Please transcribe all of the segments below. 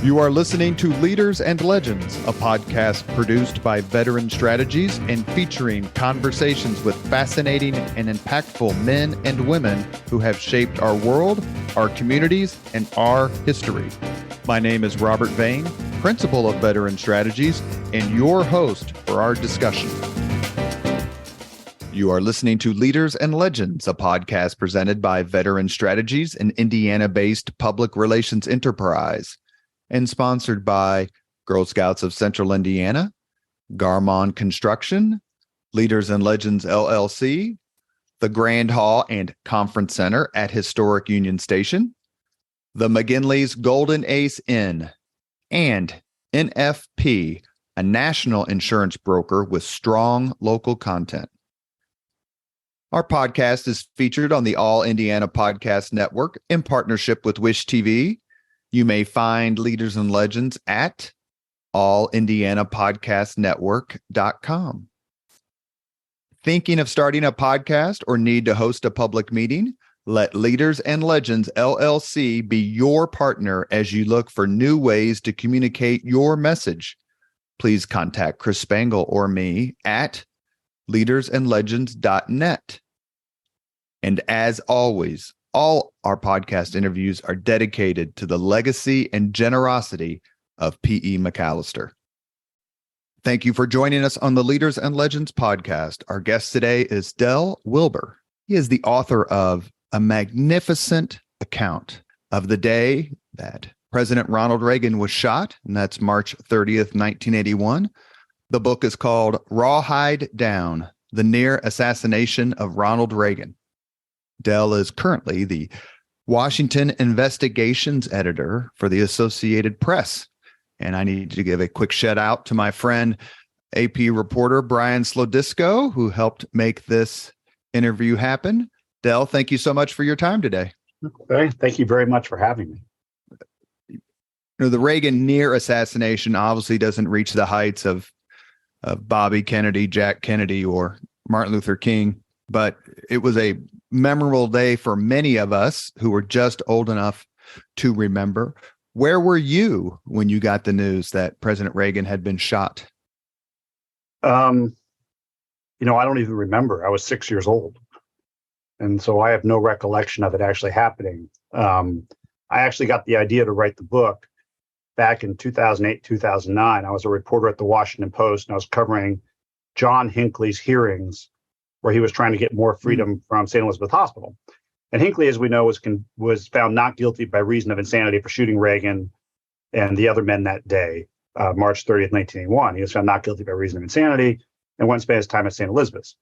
You are listening to Leaders and Legends, a podcast produced by Veteran Strategies and featuring conversations with fascinating and impactful men and women who have shaped our world, our communities, and our history. My name is Robert Vane, Principal of Veteran Strategies, and your host for our discussion. You are listening to Leaders and Legends, a podcast presented by Veteran Strategies, an Indiana-based public relations enterprise, and sponsored by Girl Scouts of Central Indiana, Garmong Construction, Leaders and Legends LLC, the Grand Hall and Conference Center at Historic Union Station, the McGinley's Golden Ace Inn, and NFP, a national insurance broker with strong local content. Our podcast is featured on the All Indiana Podcast Network in partnership with Wish TV. You may find Leaders and Legends at allindianapodcastnetwork.com. Thinking of starting a podcast or need to host a public meeting? Let Leaders and Legends LLC be your partner as you look for new ways to communicate your message. Please contact Chris Spangle or me at leadersandlegends.net. And as always, all our podcast interviews are dedicated to the legacy and generosity of P.E. McAllister. Thank you for joining us on the Leaders and Legends podcast. Our guest today is Del Wilber. He is the author of a magnificent account of the day that President Ronald Reagan was shot, and that's March 30th, 1981. The book is called Rawhide Down, The Near Assassination of Ronald Reagan. Del is currently the Washington investigations editor for the Associated Press. And I need to give a quick shout out to my friend, AP reporter Brian Slodisco, who helped make this interview happen. Del, thank you so much for your time today. Thank you very much for having me. You know, the Reagan near assassination obviously doesn't reach the heights of Bobby Kennedy, Jack Kennedy, or Martin Luther King, but it was a memorable day for many of us who were just old enough to remember. Where were you when you got the news that President Reagan had been shot? I don't even remember. I was 6 years old. And so I have no recollection of it actually happening. I actually got the idea to write the book back in 2008, 2009. I was a reporter at the Washington Post, and I was covering John Hinckley's hearings where he was trying to get more freedom from St. Elizabeth Hospital. And Hinckley, as we know, was found not guilty by reason of insanity for shooting Reagan and the other men that day, March 30th, 1981. He was found not guilty by reason of insanity and went and spent his time at St. Elizabeth's.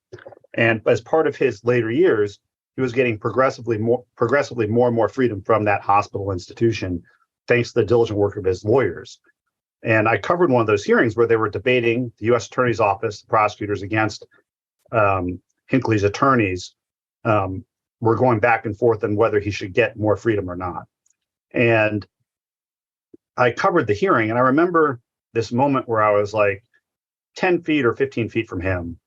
And as part of his later years, he was getting progressively more and more freedom from that hospital institution, thanks to the diligent work of his lawyers. And I covered one of those hearings where they were debating the U.S. Attorney's Office, the prosecutors, against Hinckley's attorneys. Were going back and forth on whether he should get more freedom or not. And I covered the hearing, and I remember this moment where I was like 10 feet or 15 feet from him,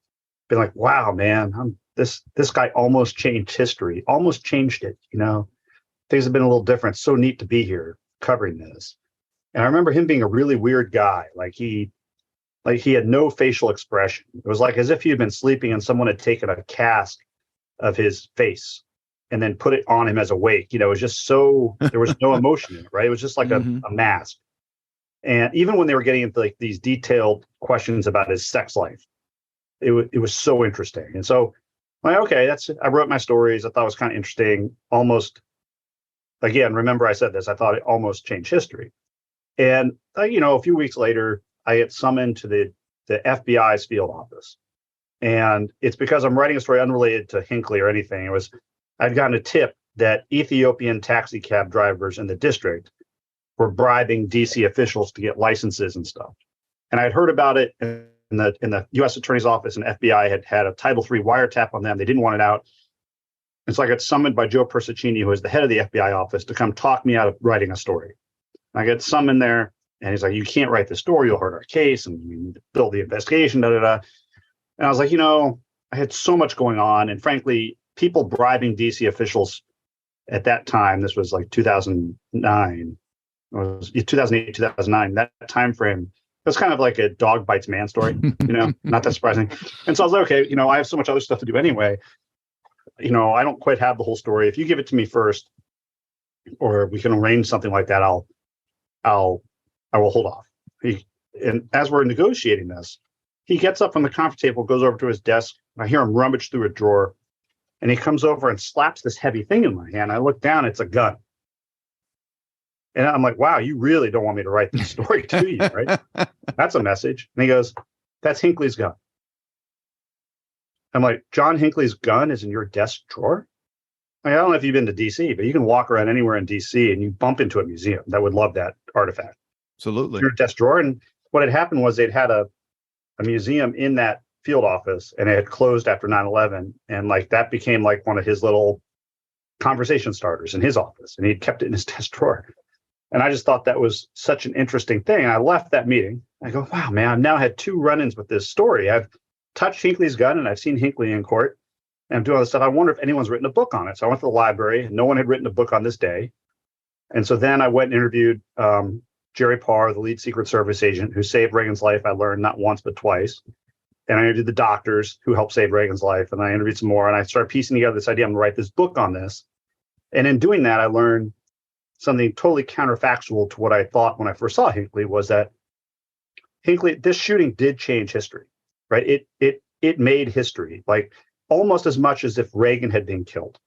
being like, wow, man, this guy almost changed history, almost changed it. You know, things have been a little different. So neat to be here covering this. And I remember him being a really weird guy. Like he had no facial expression. It was like as if he had been sleeping and someone had taken a cast of his face and then put it on him as a wake. You know, it was just so, there was no emotion in it, right? It was just like a mask. And even when they were getting into like these detailed questions about his sex life, it was so interesting. And so, like, okay, I wrote my stories. I thought it was kind of interesting. Almost, again, remember I said this, I thought it almost changed history. And, a few weeks later, I get summoned to the FBI's field office. And it's because I'm writing a story unrelated to Hinckley or anything. I'd gotten a tip that Ethiopian taxi cab drivers in the district were bribing DC officials to get licenses and stuff. And I'd heard about it in the U.S. Attorney's Office, and FBI had a Title III wiretap on them. They didn't want it out. And so I got summoned by Joe Persicini, who is the head of the FBI office, to come talk me out of writing a story. And I get summoned there, and he's like, you can't write this story. You'll hurt our case, and we need to build the investigation, da-da-da. And I was like, I had so much going on. And frankly, people bribing DC officials at that time, this was like 2009, was 2008, 2009, that time frame. It was kind of like a dog bites man story, not that surprising. And so I was like, okay, I have so much other stuff to do anyway. I don't quite have the whole story. If you give it to me first, or we can arrange something like that, I will hold off. And as we're negotiating this, he gets up from the conference table, goes over to his desk. I hear him rummage through a drawer, and he comes over and slaps this heavy thing in my hand. I look down, it's a gun. And I'm like, wow, you really don't want me to write this story, do you? Right? That's a message. And he goes, that's Hinckley's gun. I'm like, John Hinckley's gun is in your desk drawer? I don't know if you've been to DC, but you can walk around anywhere in DC and you bump into a museum that would love that artifact. Absolutely. Your desk drawer. And what had happened was they'd had a museum in that field office, and it had closed after 9/11. And that became one of his little conversation starters in his office. And he'd kept it in his desk drawer. And I just thought that was such an interesting thing. And I left that meeting. I go, wow, man, I've now had 2 run-ins with this story. I've touched Hinckley's gun, and I've seen Hinckley in court, and I'm doing all this stuff. I wonder if anyone's written a book on it. So I went to the library, and no one had written a book on this day. And so then I went and interviewed Jerry Parr, the lead Secret Service agent who saved Reagan's life. I learned not once, but twice. And I interviewed the doctors who helped save Reagan's life. And I interviewed some more. And I started piecing together this idea. I'm going to write this book on this. And in doing that, I learned something totally counterfactual to what I thought when I first saw Hinckley, was that this shooting did change history, right? It made history, almost as much as if Reagan had been killed,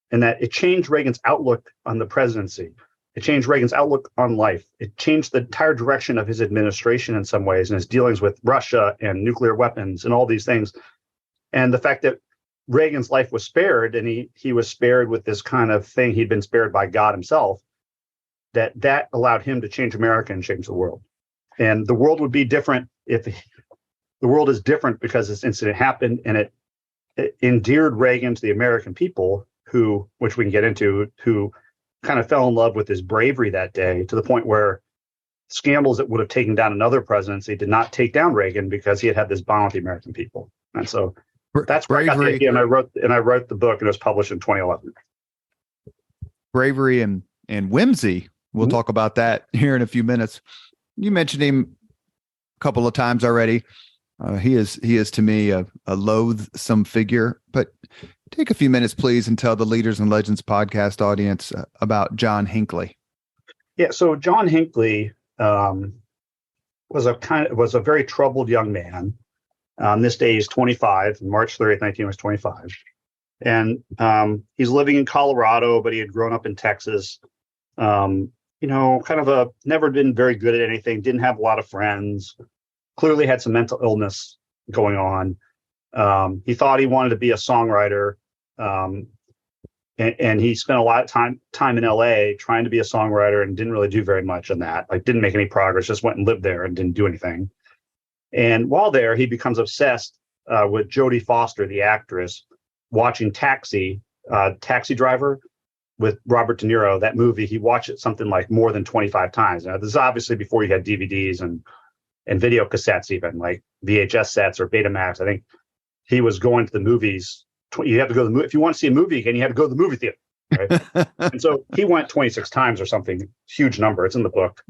and that it changed Reagan's outlook on the presidency. It changed Reagan's outlook on life. It changed the entire direction of his administration in some ways, and his dealings with Russia and nuclear weapons and all these things. And the fact that Reagan's life was spared, and he was spared with this kind of thing, he'd been spared by God himself, that allowed him to change America and change the world. And the world would be different if the world is different because this incident happened, and it endeared Reagan to the American people which we can get into, who kind of fell in love with his bravery that day, to the point where scandals that would have taken down another presidency did not take down Reagan because he had this bond with the American people. And so that's where I got the idea. And I wrote the book, and it was published in 2011. Bravery and whimsy. We'll talk about that here in a few minutes. You mentioned him a couple of times already. He is to me a loathsome figure, but take a few minutes, please, and tell the Leaders and Legends podcast audience about John Hinckley. Yeah. So John Hinckley was a very troubled young man. This day he's 25. March 30th, 1925. And he's living in Colorado, but he had grown up in Texas. Never been very good at anything, didn't have a lot of friends, clearly had some mental illness going on. He thought he wanted to be a songwriter. And he spent a lot of time in LA trying to be a songwriter and didn't really do very much on that. Didn't make any progress, just went and lived there and didn't do anything. And while there, he becomes obsessed with Jodie Foster, the actress, watching Taxi Driver with Robert De Niro. That movie, he watched it something like more than 25 times. Now, this is obviously before you had DVDs and video cassettes, even like VHS sets or Betamax. I think he was going to the movies. You have to go to the movie. If you want to see a movie again, you had to go to the movie theater. Right? And so he went 26 times or something, huge number. It's in the book,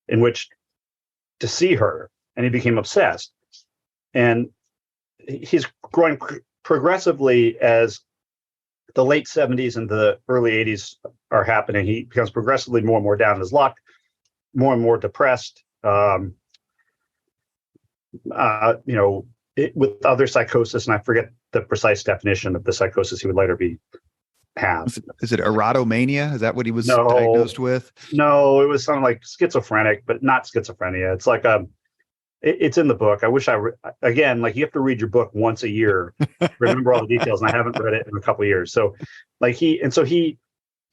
in which to see her, and he became obsessed. And he's growing progressively as the late 70s and the early 80s are happening. He becomes progressively more and more down in his luck, more and more depressed, with other psychosis. And I forget the precise definition of the psychosis he would later have. Is it erotomania? Is that what he was diagnosed with? No, it was something like schizophrenic, but not schizophrenia. It's like it's in the book. I wish again, you have to read your book once a year, remember all the details, and I haven't read it in a couple of years. So he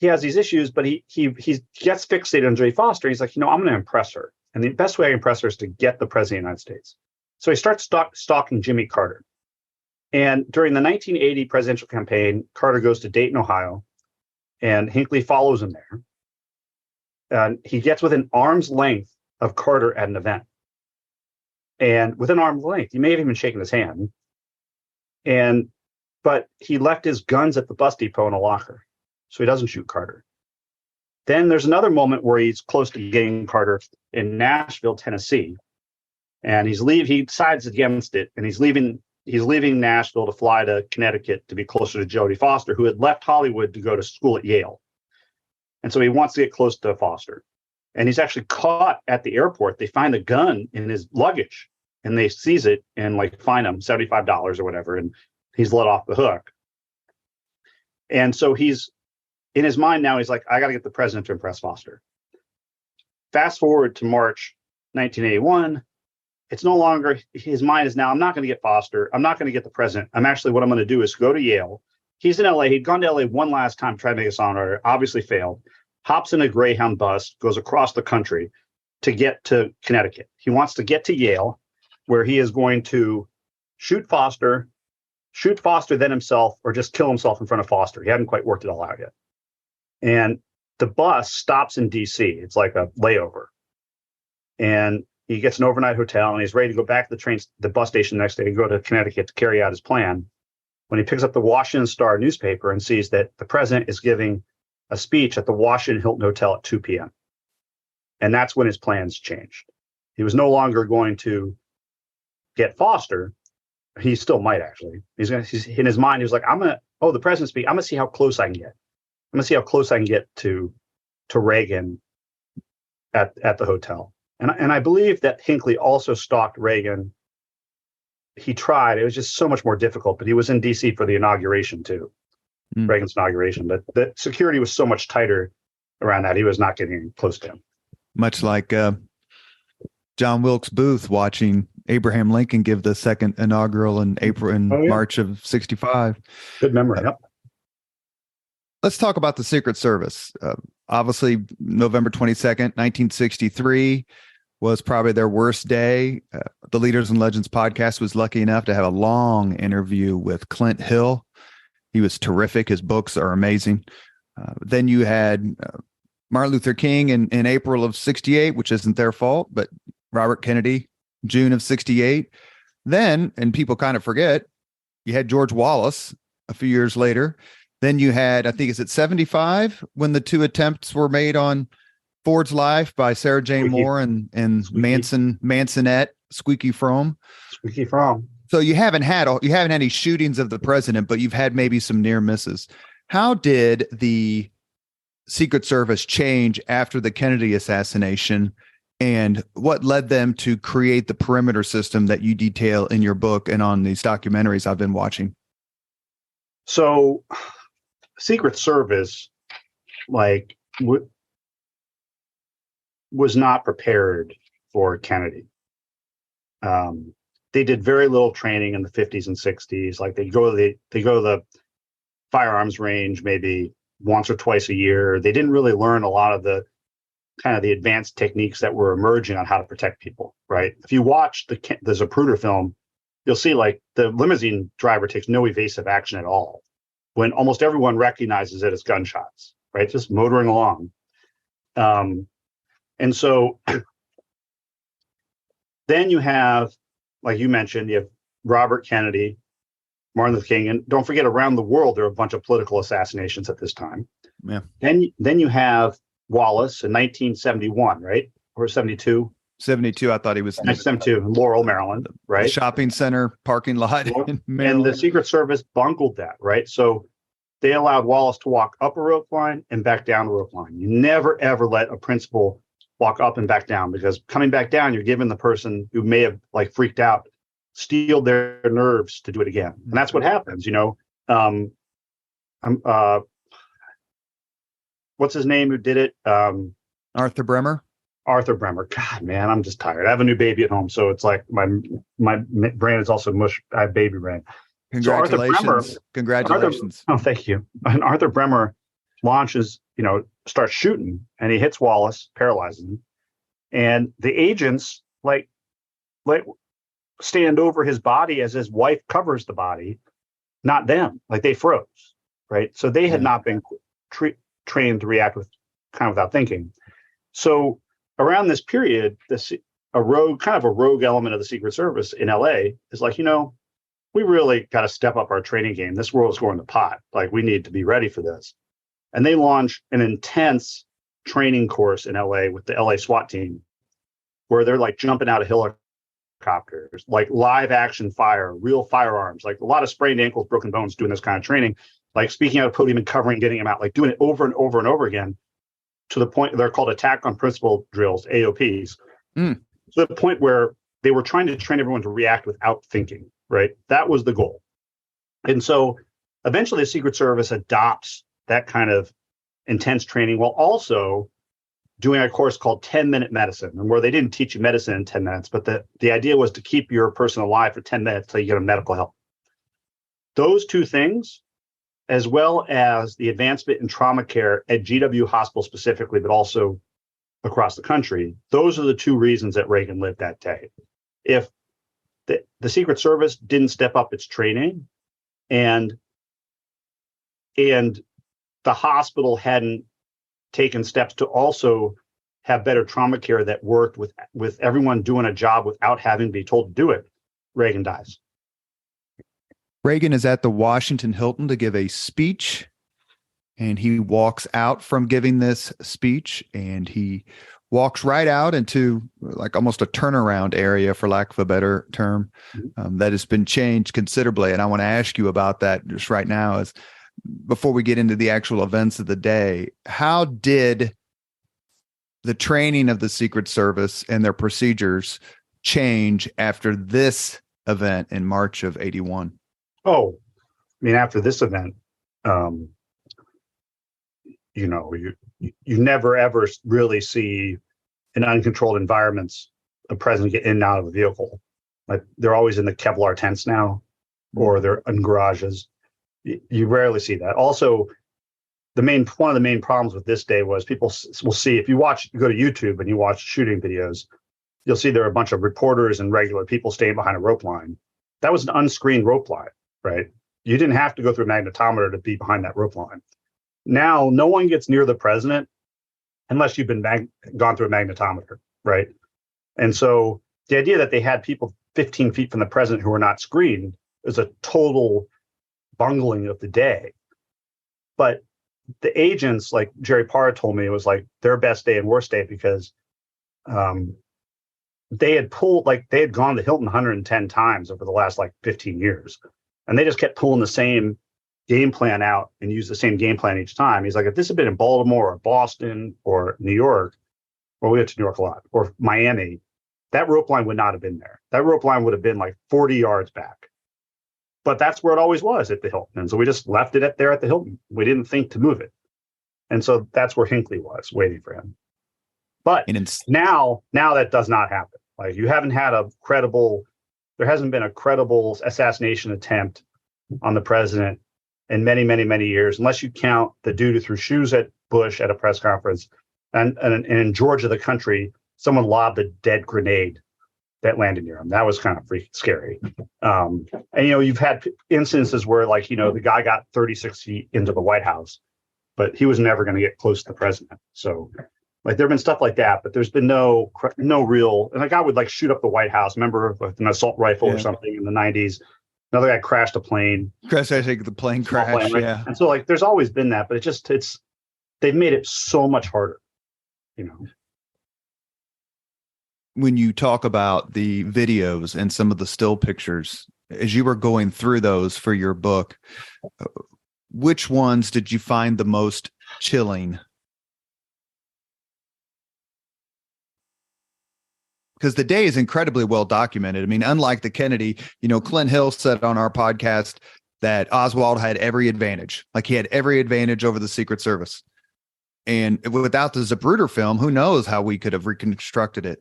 has these issues, but he gets fixated on Jodie Foster. He's like, I'm going to impress her. And the best way I impress her is to get the president of the United States. So he starts stalking Jimmy Carter. And during the 1980 presidential campaign, Carter goes to Dayton, Ohio, and Hinckley follows him there. And he gets within arm's length of Carter at an event. And within arm's length, he may have even shaken his hand. But he left his guns at the bus depot in a locker, so he doesn't shoot Carter. Then there's another moment where he's close to getting Carter in Nashville, Tennessee, and he decides against it, and he's leaving Nashville to fly to Connecticut to be closer to Jodie Foster, who had left Hollywood to go to school at Yale. And so he wants to get close to Foster. And he's actually caught at the airport. They find a gun in his luggage and they seize it and fine him $75 or whatever. And he's let off the hook. And so he's in his mind now, he's like, I got to get the president to impress Foster. Fast forward to March 1981. It's no longer, his mind is now, I'm not going to get Foster. I'm not going to get the president. What I'm going to do is go to Yale. He's in LA. He'd gone to LA one last time, tried to make a songwriter, obviously failed, hops in a Greyhound bus, goes across the country to get to Connecticut. He wants to get to Yale, where he is going to shoot Foster, then himself, or just kill himself in front of Foster. He hadn't quite worked it all out yet. And the bus stops in DC. It's like a layover. And he gets an overnight hotel and he's ready to go back to the bus station the next day to go to Connecticut to carry out his plan. When he picks up the Washington Star newspaper and sees that the president is giving a speech at the Washington Hilton Hotel at 2 p.m. And that's when his plans changed. He was no longer going to get Foster. He still might actually. He's in his mind, he was like, the president's speech, I'm going to see how close I can get. I'm going to see how close I can get to Reagan at the hotel. And I believe that Hinckley also stalked Reagan. He tried. It was just so much more difficult, but he was in D.C. for the inauguration too, Reagan's inauguration. But the security was so much tighter around that, he was not getting close to him. Much like John Wilkes Booth watching Abraham Lincoln give the second inaugural in March of 65. Good memory, yep. Let's talk about the Secret Service. Obviously, November 22nd, 1963 was probably their worst day. The Leaders and Legends podcast was lucky enough to have a long interview with Clint Hill. He was terrific. His books are amazing. Then you had Martin Luther King in April of 68, which isn't their fault, but Robert Kennedy, June of 68. Then, and people kind of forget, you had George Wallace a few years later. Then you had, I think, is it 75 when the two attempts were made on Ford's life by Sarah Jane Moore and Mansonet, Squeaky Fromme. Squeaky Fromme. So you haven't had any shootings of the president, but you've had maybe some near misses. How did the Secret Service change after the Kennedy assassination, and what led them to create the perimeter system that you detail in your book and on these documentaries I've been watching? So, Secret Service, was not prepared for Kennedy. They did very little training in the 50s and 60s. They go to the firearms range maybe once or twice a year. They didn't really learn a lot of the kind of the advanced techniques that were emerging on how to protect people, right? If you watch the Zapruder film, you'll see the limousine driver takes no evasive action at all, when almost everyone recognizes it as gunshots, right? Just motoring along. And so then you have, like you mentioned, you have Robert Kennedy, Martin Luther King, and don't forget, around the world, there are a bunch of political assassinations at this time. Yeah. Then you have Wallace in 1971, right? Or 72? 72, I thought he was. 1972, in Laurel, Maryland, right? The shopping center parking lot in Maryland. And the Secret Service bungled that, right? So they allowed Wallace to walk up a rope line and back down a rope line. You never, ever let a principal walk up and back down, because coming back down, you're giving the person who may have freaked out, steeled their nerves to do it again. And that's what happens, what's his name who did it? Arthur Bremer. Arthur Bremer. God, man, I'm just tired. I have a new baby at home, so it's like my brain is also mush. I have baby brain. Congratulations. So Arthur Bremer, Congratulations. Thank you. And Arthur Bremer launches, starts shooting, and he hits Wallace, paralyzes him. And the agents stand over his body as his wife covers the body, not them. They froze, right? So they had not been trained to react without thinking. So around this period, a rogue element of the Secret Service in LA is we really got to step up our training game. This world's going to pot. We need to be ready for this. And they launch an intense training course in LA with the LA SWAT team, where they're like jumping out of helicopters, like live action fire, real firearms, like a lot of sprained ankles, broken bones, doing this kind of training, like speaking out of podium and covering, getting them out, like doing it over and over and over again, to the point they're called attack on principle drills, AOPs. To the point where they were trying to train everyone to react without thinking, right? That was the goal. And so eventually the Secret Service adopts that kind of intense training while also doing a course called 10-minute medicine, and where they didn't teach you medicine in 10 minutes, but the idea was to keep your person alive for 10 minutes till you get a medical help. Those two things, as well as the advancement in trauma care at GW Hospital specifically, but also across the country, those are the two reasons that Reagan lived that day. If the Secret Service didn't step up its training, and the hospital hadn't taken steps to also have better trauma care that worked with everyone doing a job without having to be told to do it, Reagan dies. Reagan is at the Washington Hilton to give a speech, and he walks out from giving this speech, and he walks right out into like almost a turnaround area, for lack of a better term, that has been changed considerably. And I want to ask you about that just right now, as before we get into the actual events of the day. How did the training of the Secret Service and their procedures change after this event in March of 81? Oh, I mean, after this event, you never ever really see in uncontrolled environments a president get in and out of a vehicle. Like, they're always in the Kevlar tents now, or they're in garages. You rarely see that. Also, one of the main problems with this day was people will see, if you go to YouTube and you watch shooting videos, you'll see there are a bunch of reporters and regular people staying behind a rope line. That was an unscreened rope line, right? You didn't have to go through a magnetometer to be behind that rope line. Now, no one gets near the president unless you've been gone through a magnetometer, right? And so the idea that they had people 15 feet from the president who were not screened is a total bungling of the day. But the agents, like Jerry Parra told me, it was like their best day and worst day, because they had gone to Hilton 110 times over the last 15 years. And they just kept pulling the same game plan out and use the same game plan each time. He's like, if this had been in Baltimore or Boston or New York, well, we went to New York a lot, or Miami, that rope line would not have been there. That rope line would have been 40 yards back. But that's where it always was, at the Hilton. And so we just left it there at the Hilton. We didn't think to move it. And so that's where Hinckley was, waiting for him. But now that does not happen. You haven't had there hasn't been a credible assassination attempt on the president in many, many, many years, unless you count the dude who threw shoes at Bush at a press conference. And in Georgia, the country, someone lobbed a dead grenade that landed near him. That was kind of freaking scary. And you've had instances where the guy got 36 feet into the White House, but he was never going to get close to the president. So there have been stuff like that, but there's been no real, and a guy would shoot up the White House. Remember, with an assault rifle or something in the 90s, another guy crashed a plane. I think the plane crashed. Plane, right? Yeah. And so there's always been that, but they've made it so much harder, When you talk about the videos and some of the still pictures, as you were going through those for your book, which ones did you find the most chilling? Because the day is incredibly well documented. I mean, unlike the Kennedy, Clint Hill said on our podcast that Oswald had every advantage. He had every advantage over the Secret Service. And without the Zapruder film, who knows how we could have reconstructed it.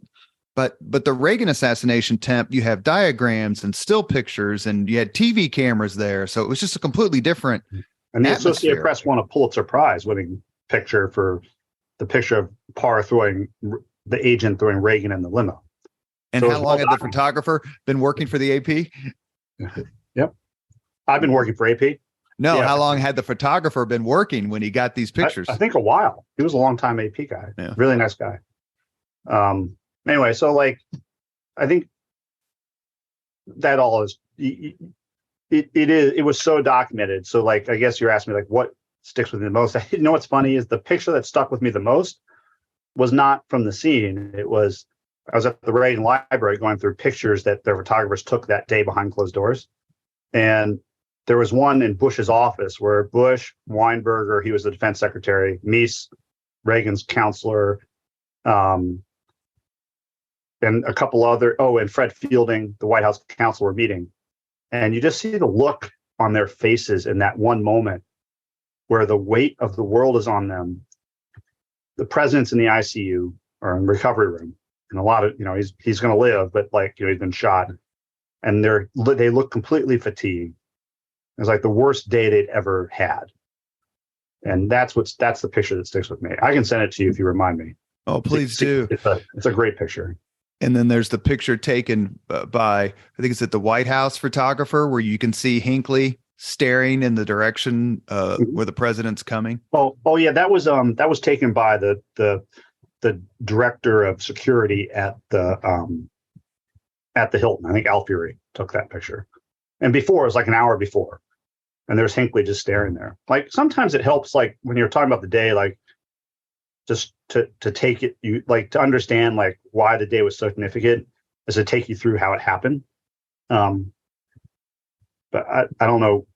But the Reagan assassination attempt, you have diagrams and still pictures, and you had TV cameras there. So it was just a completely different And the atmosphere. Associated Press won a Pulitzer Prize winning picture for the picture of Parr throwing the agent throwing Reagan in the limo. And how long had the photographer been working for the AP? Yep. I've been working for AP. No, yeah. How long had the photographer been working when he got these pictures? I think a while. He was a long time AP guy. Yeah. Really nice guy. Anyway, so I think that all is it was so documented. So I guess you're asking me what sticks with me the most. You know what's funny is the picture that stuck with me the most was not from the scene. I was at the Reagan Library going through pictures that their photographers took that day behind closed doors. And there was one in Bush's office where Bush, Weinberger, he was the defense secretary, Meese, Reagan's counselor, and a couple other, and Fred Fielding, the White House counsel, were meeting. And you just see the look on their faces in that one moment where the weight of the world is on them. The president's in the ICU or in recovery room, and a lot of, he's going to live, but he's been shot, and they look completely fatigued. It's like the worst day they'd ever had, and that's the picture that sticks with me. I can send it to you if you remind me. Oh, please do. It's a great picture. And then there's the picture taken by, I think it's at the White House photographer, where you can see Hinckley staring in the direction where the president's coming. Oh yeah, that was taken by the director of security at the Hilton. I think Al Fury took that picture, and before, it was like an hour before, and there's Hinckley just staring there. Like, sometimes it helps, like when you're talking about the day, like just to take it, you like to understand like why the day was so significant, is to take you through how it happened. But I don't know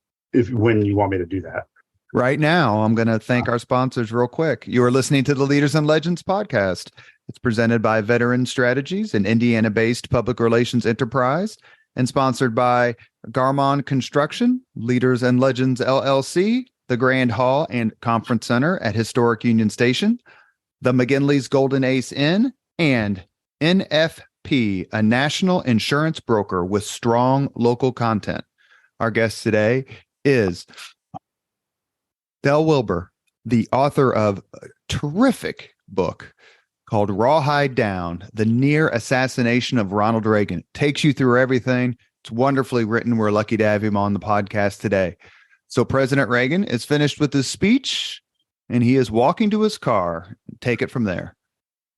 when you want me to do that. Right now, I'm going to thank our sponsors real quick. You are listening to the Leaders and Legends podcast. It's presented by Veteran Strategies, an Indiana-based public relations enterprise, and sponsored by Garmong Construction, Leaders and Legends LLC, the Grand Hall and Conference Center at Historic Union Station, the McGinley's Golden Ace Inn, and NFP, a national insurance broker with strong local content. Our guest today is Del Wilber, the author of a terrific book called Rawhide Down, The Near Assassination of Ronald Reagan. It takes you through everything. It's wonderfully written. We're lucky to have him on the podcast today. So President Reagan is finished with his speech, and he is walking to his car. Take it from there.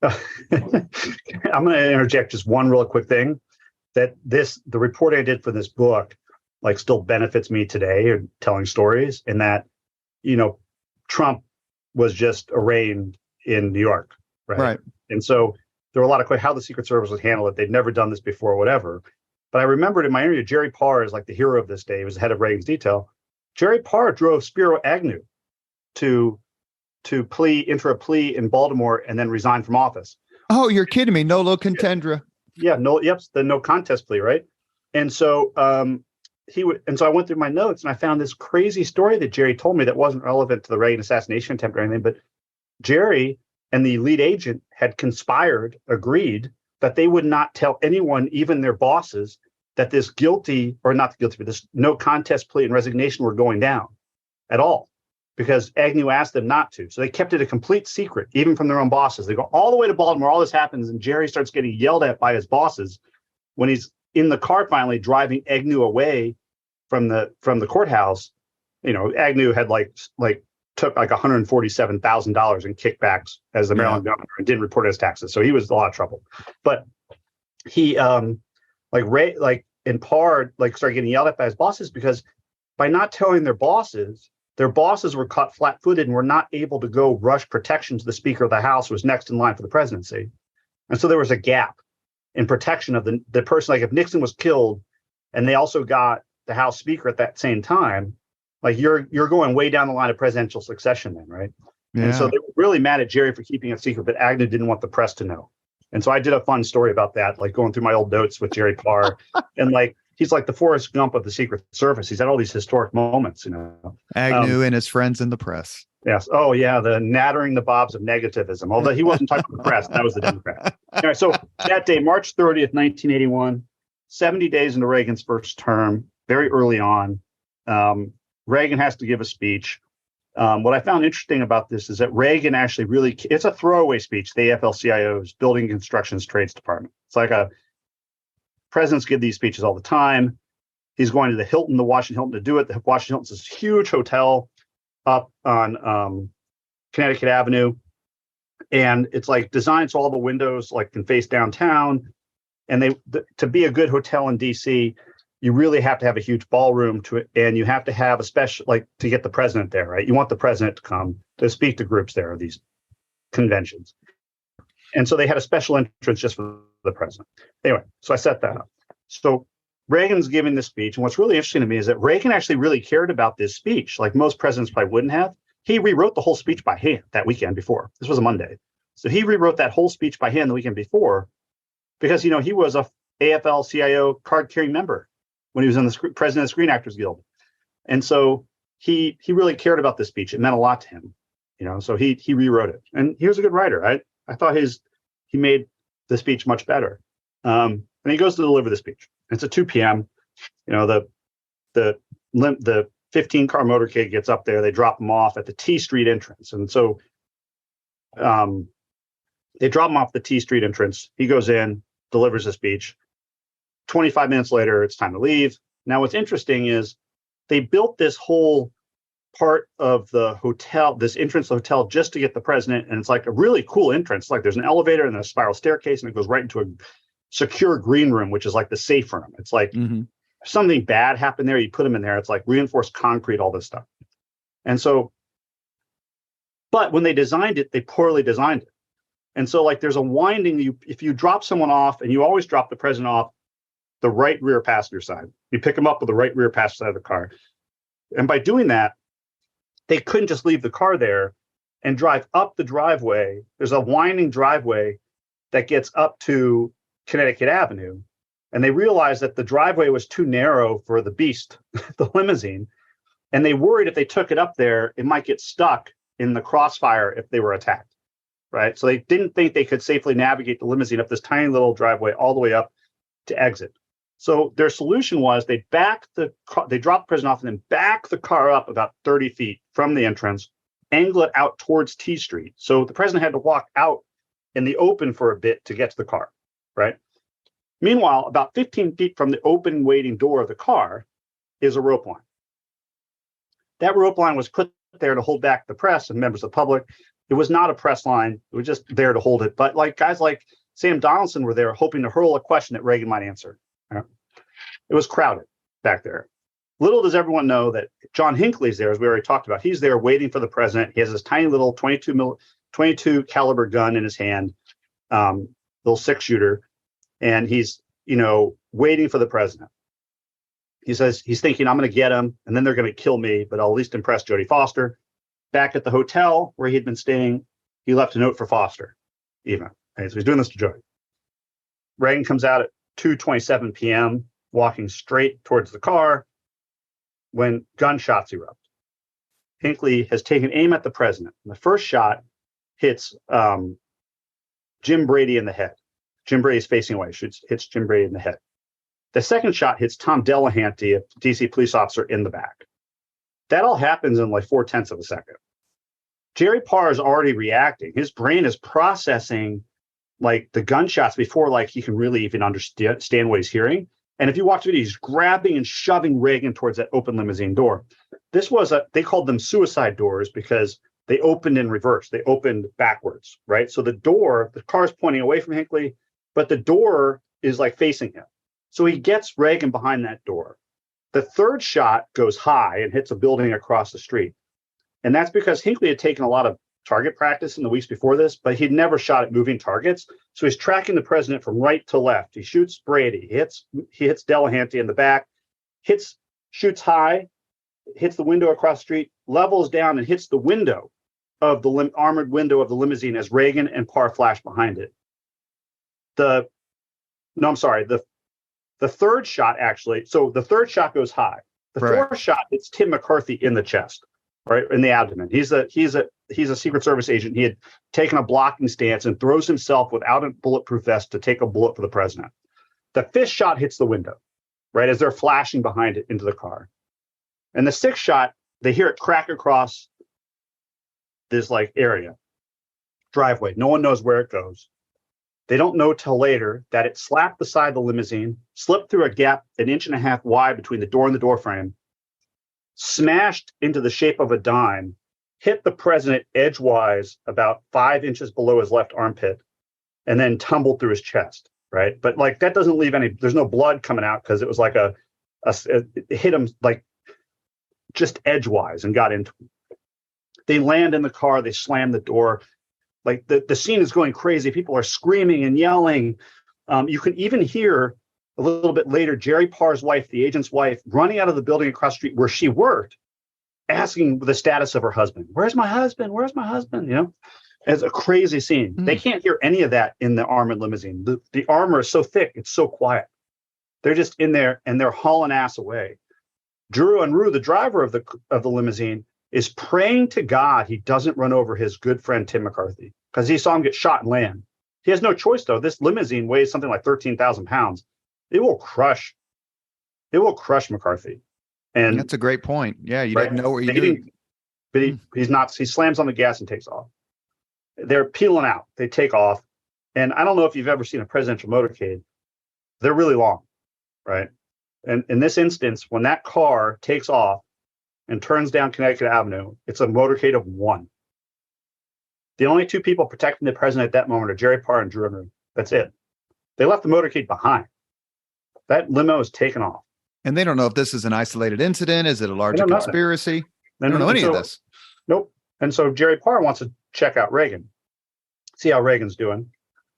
I'm going to interject just one real quick thing, that the reporting I did for this book still benefits me today in telling stories, in that, Trump was just arraigned in New York, right? And so there were a lot of questions how the Secret Service would handle it. They'd never done this before, whatever. But I remembered in my interview, Jerry Parr is like the hero of this day. He was the head of Reagan's detail. Jerry Parr drove Spiro Agnew to enter a plea in Baltimore and then resign from office. Oh, you're kidding me. Nolo contendere. Yeah, the no contest plea, right? And so so I went through my notes and I found this crazy story that Jerry told me that wasn't relevant to the Reagan assassination attempt or anything, but Jerry and the lead agent had conspired, agreed that they would not tell anyone, even their bosses, that this this no contest plea and resignation were going down at all, because Agnew asked them not to. So they kept it a complete secret, even from their own bosses. They go all the way to Baltimore, all this happens, and Jerry starts getting yelled at by his bosses when he's in the car finally driving Agnew away from the courthouse. Agnew had took $147,000 in kickbacks as the Maryland governor and didn't report his taxes. So he was in a lot of trouble. But he in part started getting yelled at by his bosses, because by not telling their bosses were caught flat-footed and were not able to go rush protection to the Speaker of the House, who was next in line for the presidency. And so there was a gap in protection of the person. Like if Nixon was killed and they also got the House Speaker at that same time, you're going way down the line of presidential succession then, right? Yeah. And so they were really mad at Jerry for keeping it secret, but Agnew didn't want the press to know. And so I did a fun story about that, going through my old notes with Jerry Parr. And he's like the Forrest Gump of the Secret Service. He's had all these historic moments, Agnew and his friends in the press. Yes. Oh, yeah. The nattering the bobs of negativism. Although he wasn't talking to the press. That was the Democrat. All right. So that day, March 30th, 1981, 70 days into Reagan's first term, very early on, Reagan has to give a speech. What I found interesting about this is that Reagan actually it's a throwaway speech, the AFL-CIO's Building Constructions Trades Department. It's like presidents give these speeches all the time. He's going to the Hilton, the Washington Hilton, to do it. The Washington Hilton's this huge hotel up on Connecticut Avenue. And it's designed so all the windows can face downtown. And to be a good hotel in DC, you really have to have a huge ballroom and you have to have a special, to get the president there, right? You want the president to come to speak to groups there, these conventions. And so they had a special entrance just for the president. Anyway, so I set that up. So Reagan's giving this speech. And what's really interesting to me is that Reagan actually really cared about this speech, like most presidents probably wouldn't have. He rewrote the whole speech by hand that weekend before. This was a Monday. So he rewrote that whole speech by hand the weekend before because, he was a AFL-CIO card-carrying member when he was in the president of the Screen Actors Guild. And so he really cared about this speech. It meant a lot to him, so he rewrote it. And he was a good writer. I thought he made the speech much better. And he goes to deliver the speech. It's at 2 p.m. The 15-car motorcade gets up there. They drop him off at the T Street entrance. And so they drop him off the T Street entrance. He goes in, delivers a speech. 25 minutes later, it's time to leave. Now, what's interesting is they built this whole part of the hotel, this entrance to the hotel, just to get the president. And it's like a really cool entrance. Like there's an elevator and a spiral staircase, and it goes right into a secure green room, which is like the safe room. It's like if something bad happened there, you put them in there. It's like reinforced concrete, all this stuff. And so, but when they designed it, they poorly designed it. And so like there's a winding, if you drop someone off, and you always drop the president off the right rear passenger side, you pick them up with the right rear passenger side of the car. And by doing that, they couldn't just leave the car there and drive up the driveway. There's a winding driveway that gets up to Connecticut Avenue. And they realized that the driveway was too narrow for the beast, the limousine. And they worried if they took it up there, it might get stuck in the crossfire if they were attacked, right? So they didn't think they could safely navigate the limousine up this tiny little driveway all the way up to exit. So their solution was they dropped the president off and then back the car up about 30 feet from the entrance, angle it out towards T Street. So the president had to walk out in the open for a bit to get to the car, right? Meanwhile, about 15 feet from the open waiting door of the car is a rope line. That rope line was put there to hold back the press and members of the public. It was not a press line. It was just there to hold it. But like guys like Sam Donaldson were there hoping to hurl a question that Reagan might answer. It was crowded back there. Little does everyone know that John Hinckley's there, as we already talked about. He's there waiting for the president. He has this tiny little 22 caliber gun in his hand, little 6-shooter, and he's waiting for the president. He says he's thinking, I'm going to get him, and then they're going to kill me, but I'll at least impress Jodie Foster. Back at the hotel where he'd been staying, he left a note for Foster, even. And so he's doing this to Jodie. Reagan comes out at 2:27 p.m., walking straight towards the car when gunshots erupt. Hinckley has taken aim at the president. And the first shot hits Jim Brady in the head. Jim Brady is facing away, hits Jim Brady in the head. The second shot hits Tom Delahanty, a DC police officer, in the back. That all happens in like 0.4 of a second. Jerry Parr is already reacting. His brain is processing like the gunshots before like he can really even understand what he's hearing. And if you watch it, he's grabbing and shoving Reagan towards that open limousine door. This was they called them suicide doors because they opened in reverse. They opened backwards, right? So the car's pointing away from Hinckley, but the door is like facing him. So he gets Reagan behind that door. The third shot goes high and hits a building across the street. And that's because Hinckley had taken a lot of target practice in the weeks before this, but he'd never shot at moving targets. So he's tracking the president from right to left. He shoots Brady. He hits Delahanty in the back, shoots high, hits the window across the street, levels down and hits the window of the armored window of the limousine as Reagan and Parr flash behind it. The third shot actually. So the third shot goes high. The fourth shot hits Tim McCarthy in the chest, right in the abdomen. He's a Secret Service agent. He had taken a blocking stance and throws himself without a bulletproof vest to take a bullet for the president. The fifth shot hits the window, right as they're flashing behind it into the car. And the sixth shot, they hear it crack across this like driveway. No one knows where it goes. They don't know till later that it slapped the side of the limousine, slipped through a gap 1.5 inches wide between the door and the door frame, smashed into the shape of a dime, hit the president edgewise about 5 inches below his left armpit, and then tumbled through his chest, right? But like that doesn't leave there's no blood coming out because it was like it hit him like just edgewise and got into him. They land in the car, they slam the door. Like the scene is going crazy. People are screaming and yelling. You can even hear a little bit later Jerry Parr's wife, the agent's wife, running out of the building across the street where she worked, asking the status of her husband. Where's my husband? Where's my husband? It's a crazy scene. They can't hear any of that in the armored limousine. The armor is so thick, it's so quiet. They're just in there and they're hauling ass away. Drew Unruh, the driver of the limousine, is praying to God he doesn't run over his good friend Tim McCarthy, because he saw him get shot and land. He has no choice, though. This limousine weighs something like 13,000 pounds. It will crush McCarthy. And that's a great point. Yeah, you right? didn't know where you knew. But he's not. He slams on the gas and takes off. They're peeling out. They take off. And I don't know if you've ever seen a presidential motorcade. They're really long, right? And in this instance, when that car takes off and turns down Connecticut Avenue, it's a motorcade of one. The only two people protecting the president at that moment are Jerry Parr and Drew Unruh. That's it. They left the motorcade behind. That limo is taken off. And they don't know if this is an isolated incident. Is it a larger conspiracy? They don't know any of this. Nope. And so Jerry Parr wants to check out Reagan, see how Reagan's doing.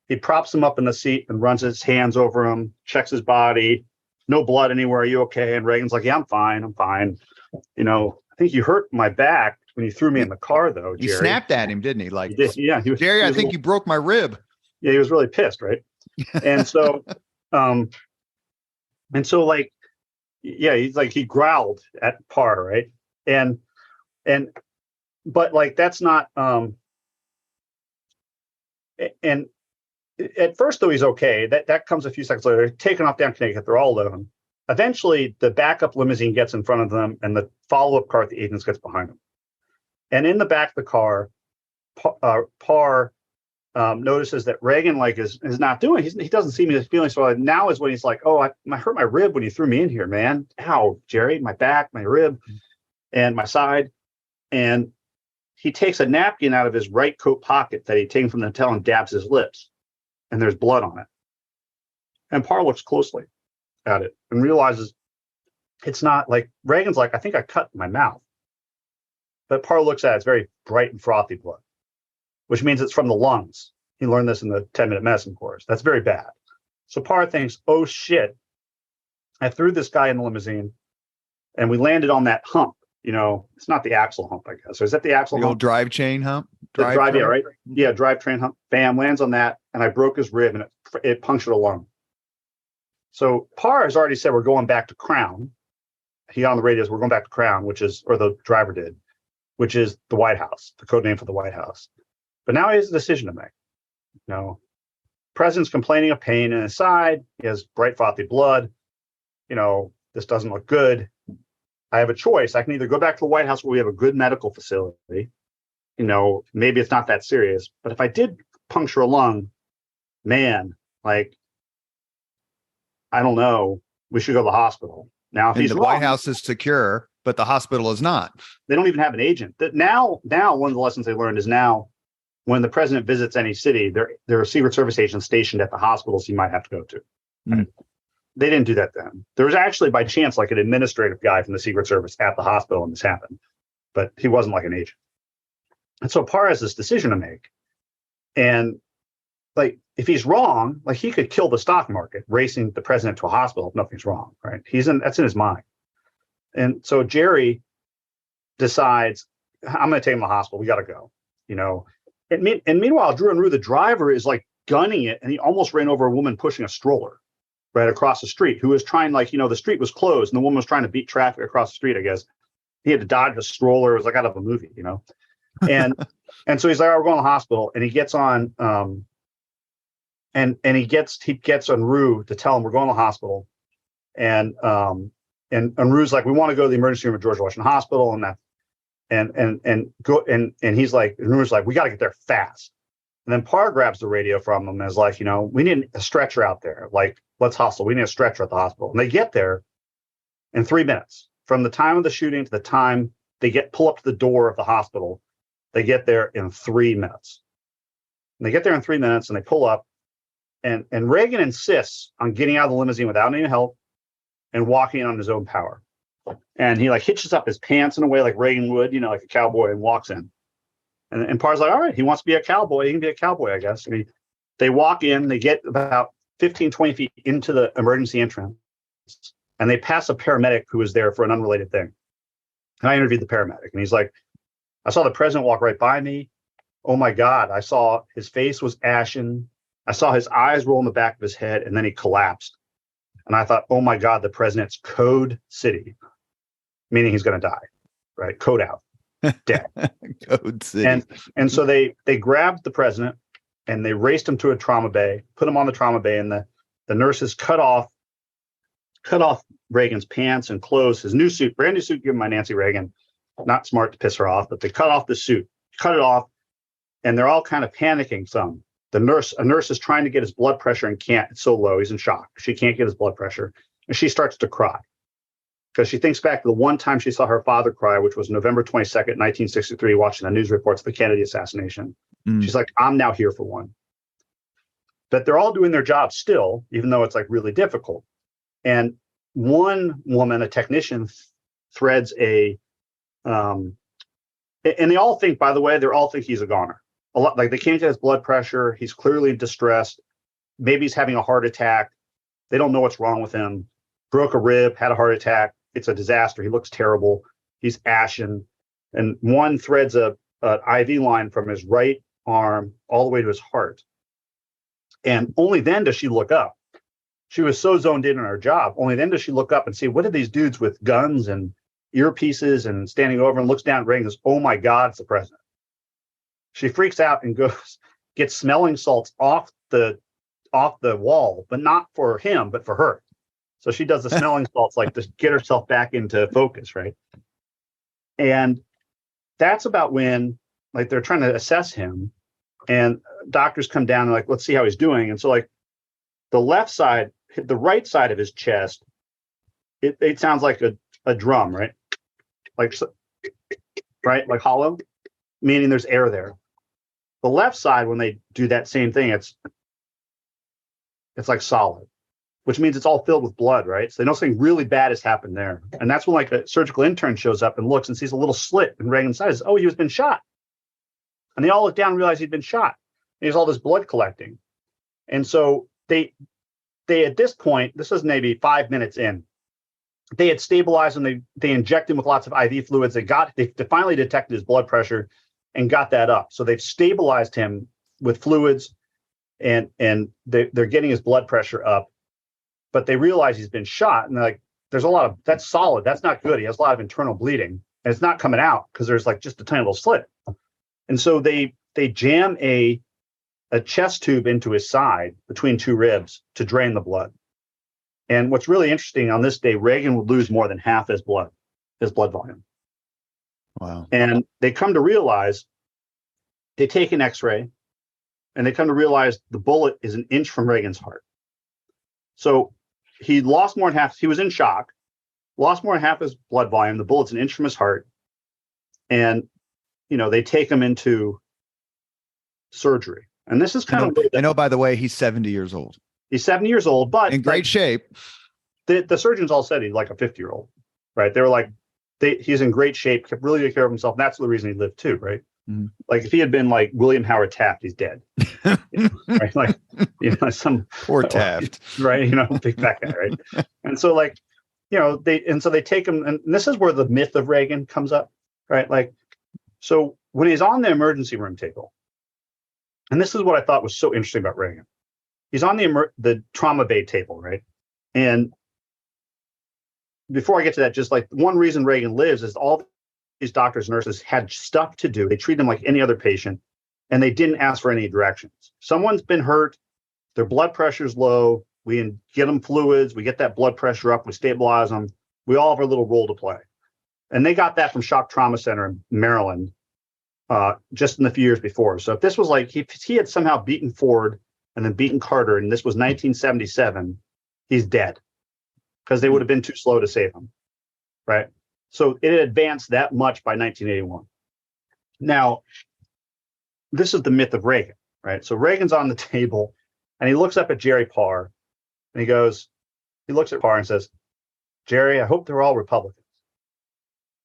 He props him up in the seat and runs his hands over him, checks his body. No blood anywhere. Are you okay? And Reagan's like, yeah, I'm fine. I'm fine. I think you hurt my back when you threw me in the car, though, Jerry. He snapped at him, didn't he? Like, yeah, Jerry, I think you broke my rib. Yeah, he was really pissed, right? And so, like, yeah, he's like, he growled at Parr, right? But like, that's not, and at first, though, he's okay. That comes a few seconds later. They're taking off down Connecticut. They're all alone. Eventually, the backup limousine gets in front of them, and the follow-up car with the agents gets behind them. And in the back of the car, Parr notices that Reagan is not doing. He doesn't seem to be feeling so. Now is when he's like, "Oh, I hurt my rib when you threw me in here, man. Ow, Jerry, my back, my rib, and my side." And he takes a napkin out of his right coat pocket that he'd taken from the hotel and dabs his lips. And there's blood on it. And Parr looks closely at it and realizes it's not like Reagan's like, I think I cut my mouth. But Parr looks at it, it's very bright and frothy blood, which means it's from the lungs. He learned this in the 10-minute medicine course. That's very bad. So Parr thinks, oh shit, I threw this guy in the limousine and we landed on that hump. It's not the axle hump, I guess. Or is that the axle hump? The old drive chain hump? Yeah, right? Yeah, drivetrain hump. Bam, lands on that, and I broke his rib, and it punctured a lung. So Parr has already said we're going back to Crowne. He on the radio is we're going back to Crowne, or the driver did, which is the White House, the code name for the White House. But now he has a decision to make. President's complaining of pain in his side. He has bright frothy blood. This doesn't look good. I have a choice. I can either go back to the White House where we have a good medical facility. Maybe it's not that serious. But if I did puncture a lung, man, I don't know. We should go to the hospital. Now, if he's wrong, White House is secure, but the hospital is not. They don't even have an agent. Now, one of the lessons they learned is now when the president visits any city, there are Secret Service agents stationed at the hospitals he might have to go to. Right? They didn't do that then. There was actually, by chance, an administrative guy from the Secret Service at the hospital when this happened, but he wasn't like an agent. And so Parr has this decision to make. And if he's wrong, he could kill the stock market, racing the president to a hospital if nothing's wrong, right? That's in his mind. And so Jerry decides, I'm going to take him to the hospital. We got to go, And meanwhile, Drew Unruh, the driver, is gunning it, and he almost ran over a woman pushing a stroller right across the street, who was trying, the street was closed, and the woman was trying to beat traffic across the street, I guess. He had to dodge a stroller. It was out of a movie, And so he's like, we're going to the hospital, and he gets on, and he gets Unruh to tell him we're going to the hospital, and Unruh's like, we want to go to the emergency room at George Washington Hospital, and he's like, Unruh's like, we got to get there fast. And then Parr grabs the radio from him and is like, we need a stretcher out there. Let's hustle. We need a stretcher at the hospital. And they get there in 3 minutes. From the time of the shooting to the time they pull up to the door of the hospital, they get there in 3 minutes. And they get there in 3 minutes and they pull up. And Reagan insists on getting out of the limousine without any help and walking in on his own power. And he hitches up his pants in a way like Reagan would, like a cowboy, and walks in. And Parr's like, all right, he wants to be a cowboy. He can be a cowboy, I guess. And they walk in, they get about 15, 20 feet into the emergency entrance, and they pass a paramedic who was there for an unrelated thing. And I interviewed the paramedic, and he's like, I saw the president walk right by me. Oh my God, I saw his face was ashen. I saw his eyes roll in the back of his head, and then he collapsed. And I thought, oh my God, the president's code city, meaning he's going to die, right? Code out, dead. Code city. And so they grabbed the president and they raced him to a trauma bay, put him on the trauma bay, and the nurses cut off Reagan's pants and clothes, his new suit, brand new suit given by Nancy Reagan. Not smart to piss her off, but they cut off the suit, cut it off, and they're all kind of panicking some. A nurse is trying to get his blood pressure and can't. It's so low. He's in shock. She can't get his blood pressure. And she starts to cry because she thinks back to the one time she saw her father cry, which was November 22nd, 1963, watching the news reports of the Kennedy assassination. She's like, I'm now here for one. But they're all doing their job still, even though it's like really difficult. And one woman, a technician, threads and they all think, by the way, he's a goner. A lot, like they can't get his blood pressure. He's clearly distressed. Maybe he's having a heart attack. They don't know what's wrong with him. Broke a rib, had a heart attack. It's a disaster. He looks terrible. He's ashen. And one threads an IV line from his right arm all the way to his heart. And only then does she look up. She was so zoned in on her job. Only then does she look up and see, what are these dudes with guns and earpieces and standing over, and looks down at Reagan and goes, oh my God, it's the president. She freaks out and gets smelling salts off the wall, but not for him, but for her. So she does the smelling salts like to get herself back into focus, right? And that's about when like they're trying to assess him, and doctors come down and like, let's see how he's doing. And so like the right side of his chest, it sounds like a drum, right? Like hollow, meaning there's air there. The left side, when they do that same thing, it's like solid, which means it's all filled with blood, right? So they know something really bad has happened there. And that's when like a surgical intern shows up and looks and sees a little slit in Reagan's side. Says, oh, he was been shot. And they all look down and realize he'd been shot. And there's all this blood collecting. And so they at this point, this is maybe 5 minutes in, they had stabilized him. They inject him with lots of IV fluids. They finally detected his blood pressure and got that up. So they've stabilized him with fluids, and they're getting his blood pressure up. But they realize he's been shot, and they're like, there's a lot of, that's solid. That's not good. He has a lot of internal bleeding, and it's not coming out because there's like just a tiny little slit. And so they jam a chest tube into his side between two ribs to drain the blood. And what's really interesting, on this day, Reagan would lose more than half his blood volume. Wow. And they come to realize, they take an x-ray, and they come to realize the bullet is an inch from Reagan's heart. So he lost more than half. He was in shock, lost more than half his blood volume. The bullet's an inch from his heart. And, they take him into surgery. And this is kind of... I know, by the way, he's 70 years old. He's 70 years old, but... in great shape. The surgeons all said he's like a 50-year-old, right? They were like, he's in great shape, kept really good care of himself. And that's the reason he lived too, right? Mm-hmm. Like if he had been like William Howard Taft, he's dead. Right? Like, some poor Taft, right? Big fat guy, right? And so like, they take him, and this is where the myth of Reagan comes up, right? Like, so when he's on the emergency room table, and this is what I thought was so interesting about Reagan, he's on the trauma bay table, right? And before I get to that, just like one reason Reagan lives is all these doctors and nurses had stuff to do. They treat him like any other patient, and they didn't ask for any directions. Someone's been hurt, their blood pressure's low, we get them fluids, we get that blood pressure up, we stabilize them. We all have our little role to play. And they got that from Shock Trauma Center in Maryland just in the few years before. So if this was like, if he had somehow beaten Ford and then beaten Carter, and this was 1977, he's dead, because they would have been too slow to save him, right? So it had advanced that much by 1981. Now, this is the myth of Reagan, right? So Reagan's on the table, and he looks up at Jerry Parr, and he looks at Parr and says, Jerry, I hope they're all Republicans.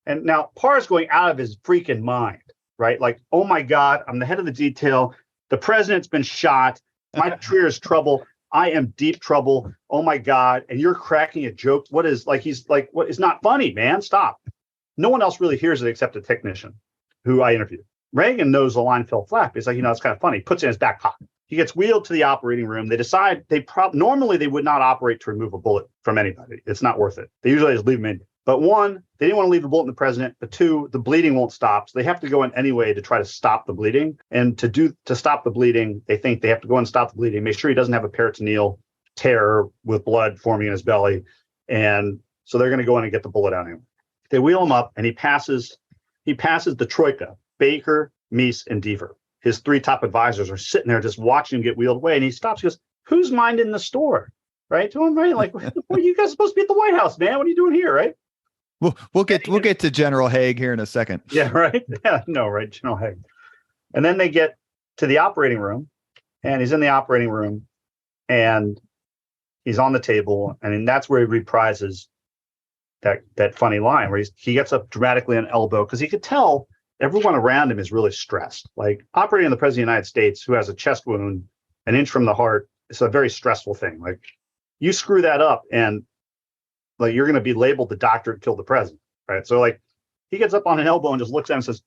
And now Parr's going out of his freaking mind, right? Like, oh my God, I'm the head of the detail. The president's been shot. My career is trouble. I am deep trouble. Oh my God. And you're cracking a joke. What is like, he's like, what is not funny, man? Stop. No one else really hears it except a technician who I interviewed. Reagan knows the line fell flat. He's like, it's kind of funny. He puts it in his back pocket. He gets wheeled to the operating room. They decide normally they would not operate to remove a bullet from anybody. It's not worth it. They usually just leave them in. But one, they didn't want to leave the bullet in the president. But two, the bleeding won't stop. So they have to go in anyway to try to stop the bleeding. And to stop the bleeding, they think they have to go in and stop the bleeding, make sure he doesn't have a peritoneal tear with blood forming in his belly. And so they're going to go in and get the bullet out anyway. They wheel him up and he passes the troika, Baker, Meese, and Deaver. His three top advisors are sitting there just watching him get wheeled away. And he stops, he goes, who's minding the store? Right? To him, right? Like, well, you guys are supposed to be at the White House, man. What are you doing here? Right? We'll get to General Haig here in a second. Yeah, right. Yeah, no, right. General Haig. And then they get to the operating room, and he's in the operating room, and he's on the table, and that's where he reprises that funny line where he gets up dramatically on elbow because he could tell everyone around him is really stressed. Like operating on the president of the United States, who has a chest wound an inch from the heart, it's a very stressful thing. Like you screw that up, and like you're going to be labeled the doctor who killed the president, right? So like he gets up on an elbow and just looks at him and says,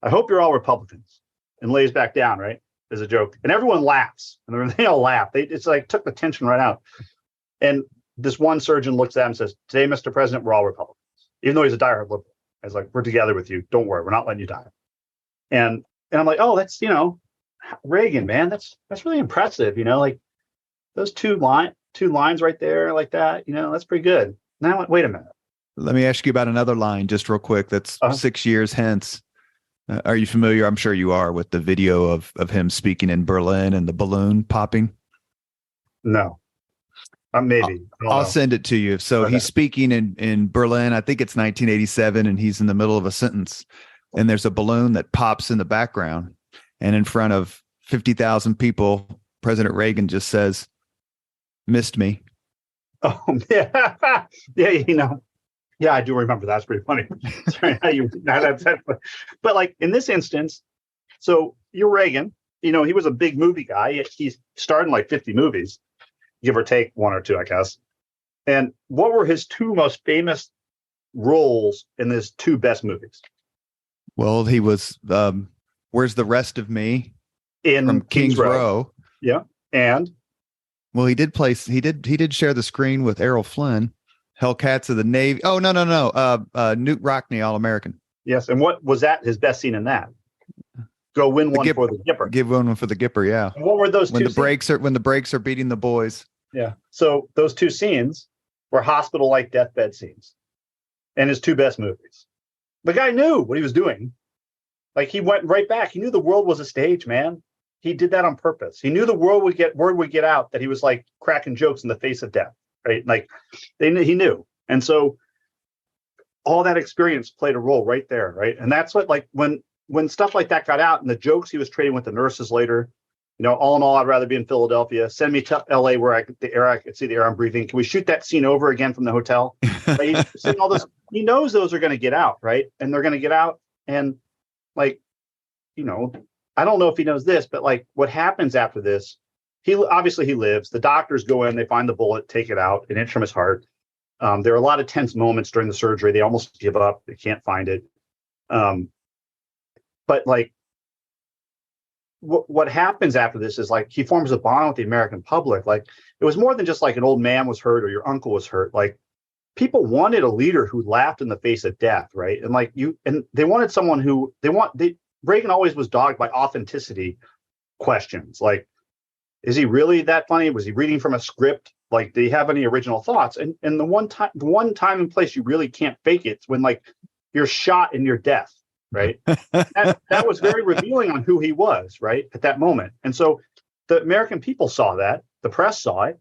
"I hope you're all Republicans," and lays back down, right, as a joke. And everyone laughs, and they all laugh. It's like took the tension right out. And this one surgeon looks at him and says, "Today, Mr. President, we're all Republicans," even though he's a diehard liberal. He's like, "We're together with you. Don't worry, we're not letting you die." And I'm like, "Oh, that's Reagan, man. That's really impressive. Like those two lines right there, like that. That's pretty good." And I went, "Wait a minute. Let me ask you about another line just real quick. That's 6 years hence. Are you familiar? I'm sure you are with the video of him speaking in Berlin and the balloon popping. No. Maybe. I'll send it to you. So he's speaking in Berlin. I think it's 1987, and he's in the middle of a sentence, and there's a balloon that pops in the background, and in front of 50,000 people, President Reagan just says, "Missed me." Oh yeah, yeah. Yeah, I do remember. That's pretty funny. Sorry, but like in this instance, so you're Reagan. He was a big movie guy. He's starred in like 50 movies. Give or take one or two, I guess. And what were his two most famous roles in his two best movies? Well, he was Where's the Rest of Me from King's Row. Yeah. And well, he did share the screen with Errol Flynn, Hellcats of the Navy. Oh, no. Newt Rockney, All-American. Yes. And what was his best scene in that? Go win one for the Gipper. Give one for the Gipper, yeah. And what were those when the brakes are beating the boys? Yeah. So those two scenes were hospital-like deathbed scenes in his two best movies. The guy knew what he was doing. Like he went right back. He knew the world was a stage, man. He did that on purpose. He knew the word would get out that he was like cracking jokes in the face of death, right? Like he knew. And so all that experience played a role right there, right? And that's what, like, when stuff like that got out and the jokes he was trading with the nurses later, all in all, I'd rather be in Philadelphia. Send me to LA where I could see the air I'm breathing. Can we shoot that scene over again from the hotel? Right? He's saying all this. He knows those are going to get out, right? And they're going to get out. And like, I don't know if he knows this, but like what happens after this, he lives. The doctors go in, they find the bullet, take it out, an inch from his heart. There are a lot of tense moments during the surgery. They almost give up. They can't find it. But like, what happens after this is like he forms a bond with the American public. Like it was more than just like an old man was hurt or your uncle was hurt. Like people wanted a leader who laughed in the face of death, right? And like they wanted someone who Reagan always was dogged by authenticity questions. Like, is he really that funny? Was he reading from a script? Like, do you have any original thoughts? And the one time and place you really can't fake it is when like you're shot in your death. Right. that was very revealing on who he was, right, at that moment. And so the American people saw that, the press saw it,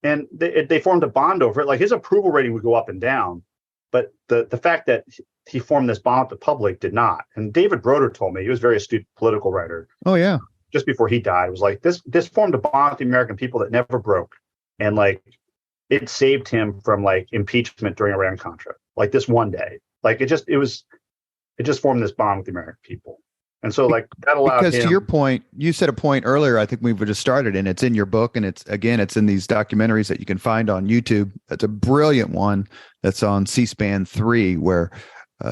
and they formed a bond over it. Like his approval rating would go up and down. But the fact that he formed this bond with the public did not. And David Broder told me, he was a very astute political writer. Oh, yeah. Just before he died, it was like this formed a bond with the American people that never broke. And like it saved him from like impeachment during Iran-Contra. Like this one day. Like it just formed this bond with the American people. And so like that allowed because him. to your point, you said a point earlier, I think we just started, and it's in your book, and it's in these documentaries that you can find on YouTube. It's a brilliant one that's on C-SPAN 3, where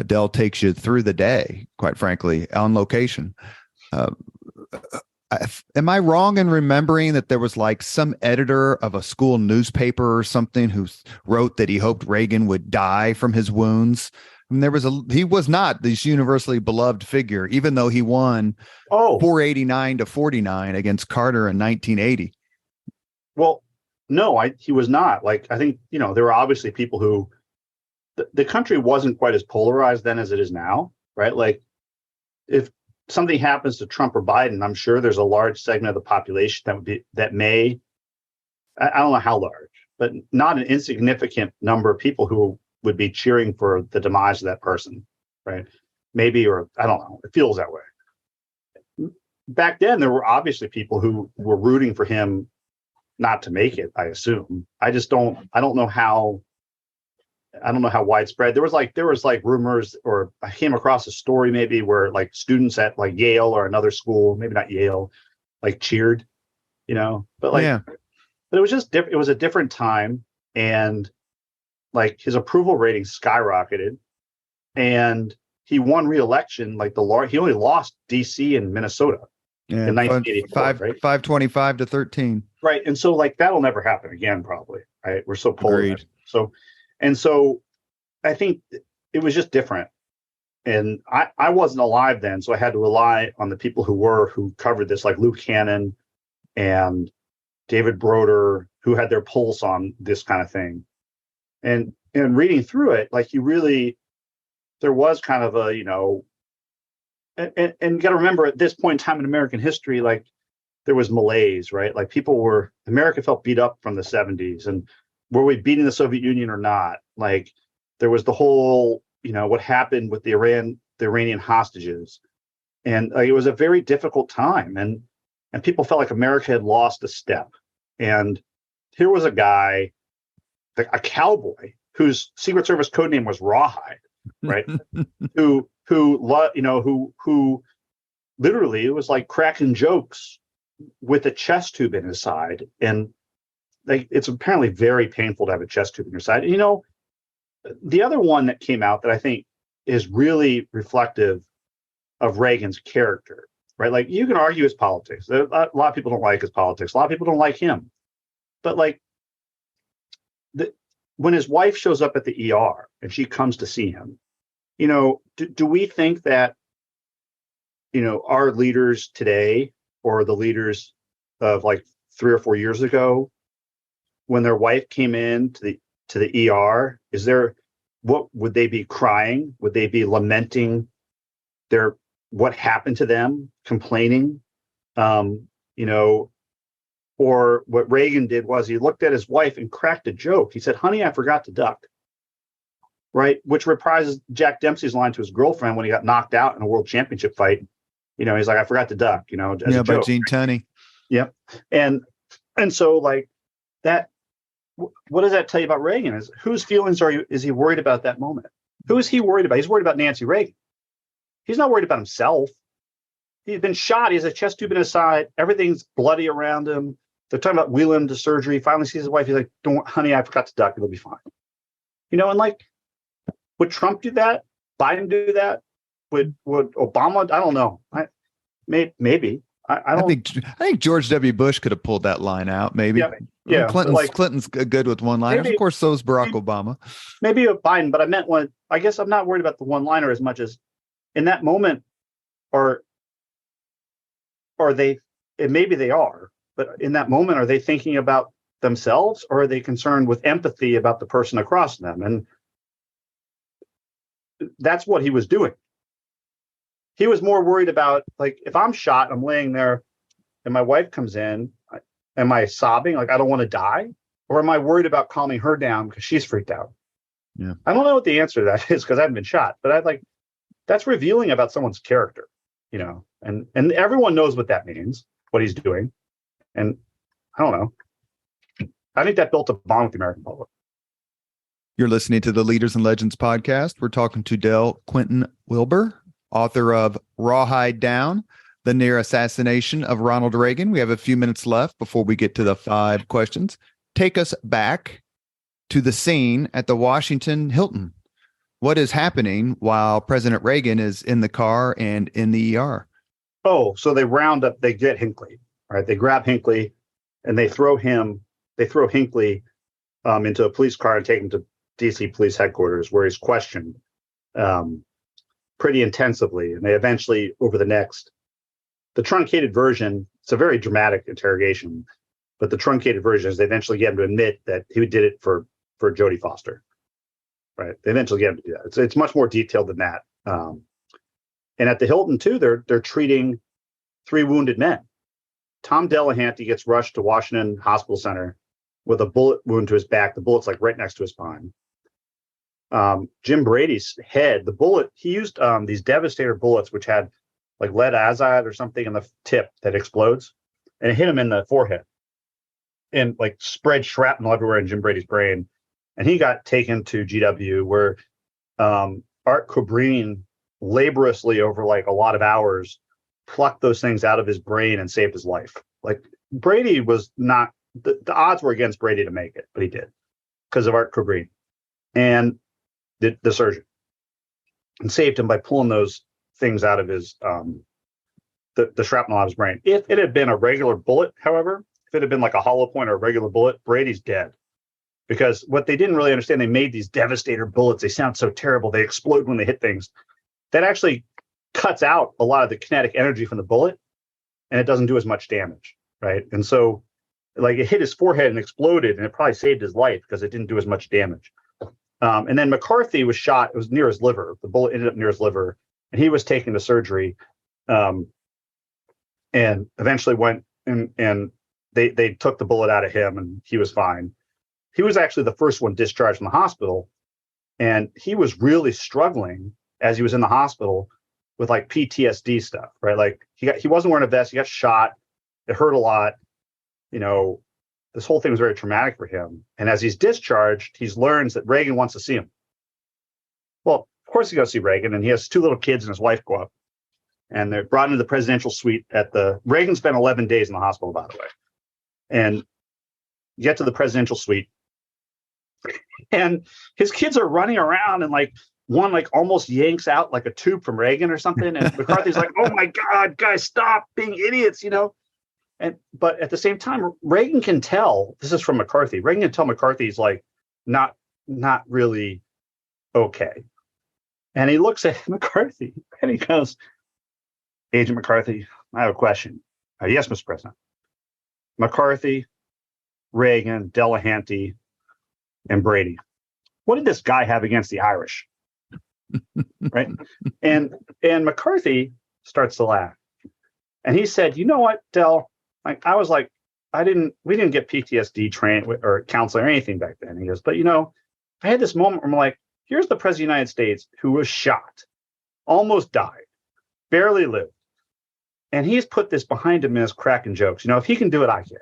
Del takes you through the day, quite frankly, on location. Am I wrong in remembering that there was like some editor of a school newspaper or something who wrote that he hoped Reagan would die from his wounds? I mean, he was not this universally beloved figure, even though he won 489-49 against Carter in 1980. Well, no, he was not. Like, I think, there were obviously people who the country wasn't quite as polarized then as it is now, right? Like, if something happens to Trump or Biden, I'm sure there's a large segment of the population I don't know how large, but not an insignificant number of people who would be cheering for the demise of that person, right? Maybe, or I don't know, it feels that way. Back then, there were obviously people who were rooting for him not to make it, I assume. I don't know how widespread. There was like rumors, or I came across a story maybe where like students at like Yale or another school, maybe not Yale, like cheered, but like, yeah. But it was just different. It was a different time, and like his approval rating skyrocketed, and he won re-election. Like he only lost DC and Minnesota in 1984, right? 525-13. Right. And so like that'll never happen again, probably. Right. We're so polarized. So I think it was just different. And I wasn't alive then, so I had to rely on the people who covered this, like Luke Cannon and David Broder, who had their pulse on this kind of thing. And reading through it, like there was kind of a, and you got to remember at this point in time in American history, like there was malaise, right? Like America felt beat up from the 70s, and were we beating the Soviet Union or not? Like there was the whole, what happened with the Iranian hostages. And it was a very difficult time. And people felt like America had lost a step. And here was a guy, a cowboy, whose Secret Service code name was Rawhide, right? who literally, it was like cracking jokes with a chest tube in his side. And it's apparently very painful to have a chest tube in your side. And, the other one that came out that I think is really reflective of Reagan's character, right? Like you can argue his politics. A lot of people don't like his politics. A lot of people don't like him. But like when his wife shows up at the ER and she comes to see him, do we think that, our leaders today or the leaders of like 3 or 4 years ago, when their wife came in to the ER, what would they be crying? Would they be lamenting what happened to them, complaining? Or what Reagan did was he looked at his wife and cracked a joke. He said, "Honey, I forgot to duck." Right, which reprises Jack Dempsey's line to his girlfriend when he got knocked out in a world championship fight. He's like, "I forgot to duck." As a by joke. Gene Tunney. Yep, and so like that. What does that tell you about Reagan? Is whose feelings is he worried about at that moment? Who is he worried about? He's worried about Nancy Reagan. He's not worried about himself. He's been shot. He has a chest tube in his side. Everything's bloody around him. They're talking about wheeling him to surgery. Finally sees his wife. He's like, "Don't, honey, I forgot to duck. It'll be fine." And like, would Trump do that? Biden do that? Would Obama? I don't know. Maybe. I think George W. Bush could have pulled that line out. Maybe. Yeah. Clinton's good with one-liners. Of course, so is Barack Obama. Maybe Biden, but I meant I guess I'm not worried about the one-liner as much as in that moment, or they. And maybe they are, but in that moment, are they thinking about themselves, or are they concerned with empathy about the person across them? And that's what he was doing. He was more worried about, like, if I'm shot, I'm laying there and my wife comes in, am I sobbing? Like, I don't want to die? Or am I worried about calming her down because she's freaked out? Yeah. I don't know what the answer to that is because I haven't been shot, but that's revealing about someone's character, and everyone knows what that means, what he's doing. And I don't know. I think that built a bond with the American public. You're listening to the Leaders and Legends podcast. We're talking to Quentin Wilber. author of Rawhide Down, The Near Assassination of Ronald Reagan. We have a few minutes left before we get to the 5 questions. Take us back to the scene at the Washington Hilton. What is happening while President Reagan is in the car and in the ER? Oh, so they get Hinckley, right? They grab Hinckley and they throw Hinckley into a police car and take him to DC police headquarters, where he's questioned pretty intensively. And they eventually, the truncated version, it's a very dramatic interrogation, but the truncated version is they eventually get him to admit that he did it for Jodie Foster, right? They eventually get him to do that. It's much more detailed than that. And at the Hilton too, they're treating 3 wounded men. Tom Delahanty gets rushed to Washington Hospital Center with a bullet wound to his back. The bullet's like right next to his spine. Jim Brady's head, the bullet, he used these Devastator bullets, which had like lead azide or something in the tip that explodes, and it hit him in the forehead and like spread shrapnel everywhere in Jim Brady's brain. And he got taken to GW, where Art Cabrini laboriously over like a lot of hours plucked those things out of his brain and saved his life. Like Brady was not, the odds were against Brady to make it, but he did because of Art Cabrini and the surgeon, and saved him by pulling those things out of his the shrapnel out of his brain. If it had been a regular bullet, however, if it had been like a hollow point or a regular bullet, Brady's dead. Because what they didn't really understand, they made these Devastator bullets. They sound so terrible. They explode when they hit things. That actually cuts out a lot of the kinetic energy from the bullet, and it doesn't do as much damage, right? And so, like, it hit his forehead and exploded, and it probably saved his life because it didn't do as much damage. And then McCarthy was shot. It was near his liver. The bullet ended up near his liver, and he was taken to surgery, and eventually went and they took the bullet out of him, and he was fine. He was actually the first one discharged from the hospital, and he was really struggling as he was in the hospital with like PTSD stuff, right? Like he wasn't wearing a vest. He got shot. It hurt a lot. You know, this whole thing was very traumatic for him. And as he's discharged, he learns that Reagan wants to see him. Well, of course he goes to see Reagan, and he has 2 little kids and his wife go up, and they're brought into the presidential suite Reagan spent 11 days in the hospital, by the way. And you get to the presidential suite, and his kids are running around, and like one like almost yanks out like a tube from Reagan or something. And McCarthy's like, "Oh my God, guys, stop being idiots," you know? But at the same time, Reagan can tell, this is from McCarthy, Reagan can tell McCarthy's like not really okay. And he looks at McCarthy and he goes, "Agent McCarthy, I have a question." "Yes, Mr. President." "McCarthy, Reagan, Delahanty, and Brady, what did this guy have against the Irish?" Right? And McCarthy starts to laugh. And he said, "You know what, Del? Like I was like, we didn't get PTSD trained or counseling or anything back then." He goes, "But you know, I had this moment where I'm like, here's the President of the United States who was shot, almost died, barely lived. And he's put this behind him as cracking jokes. You know, if he can do it, I can."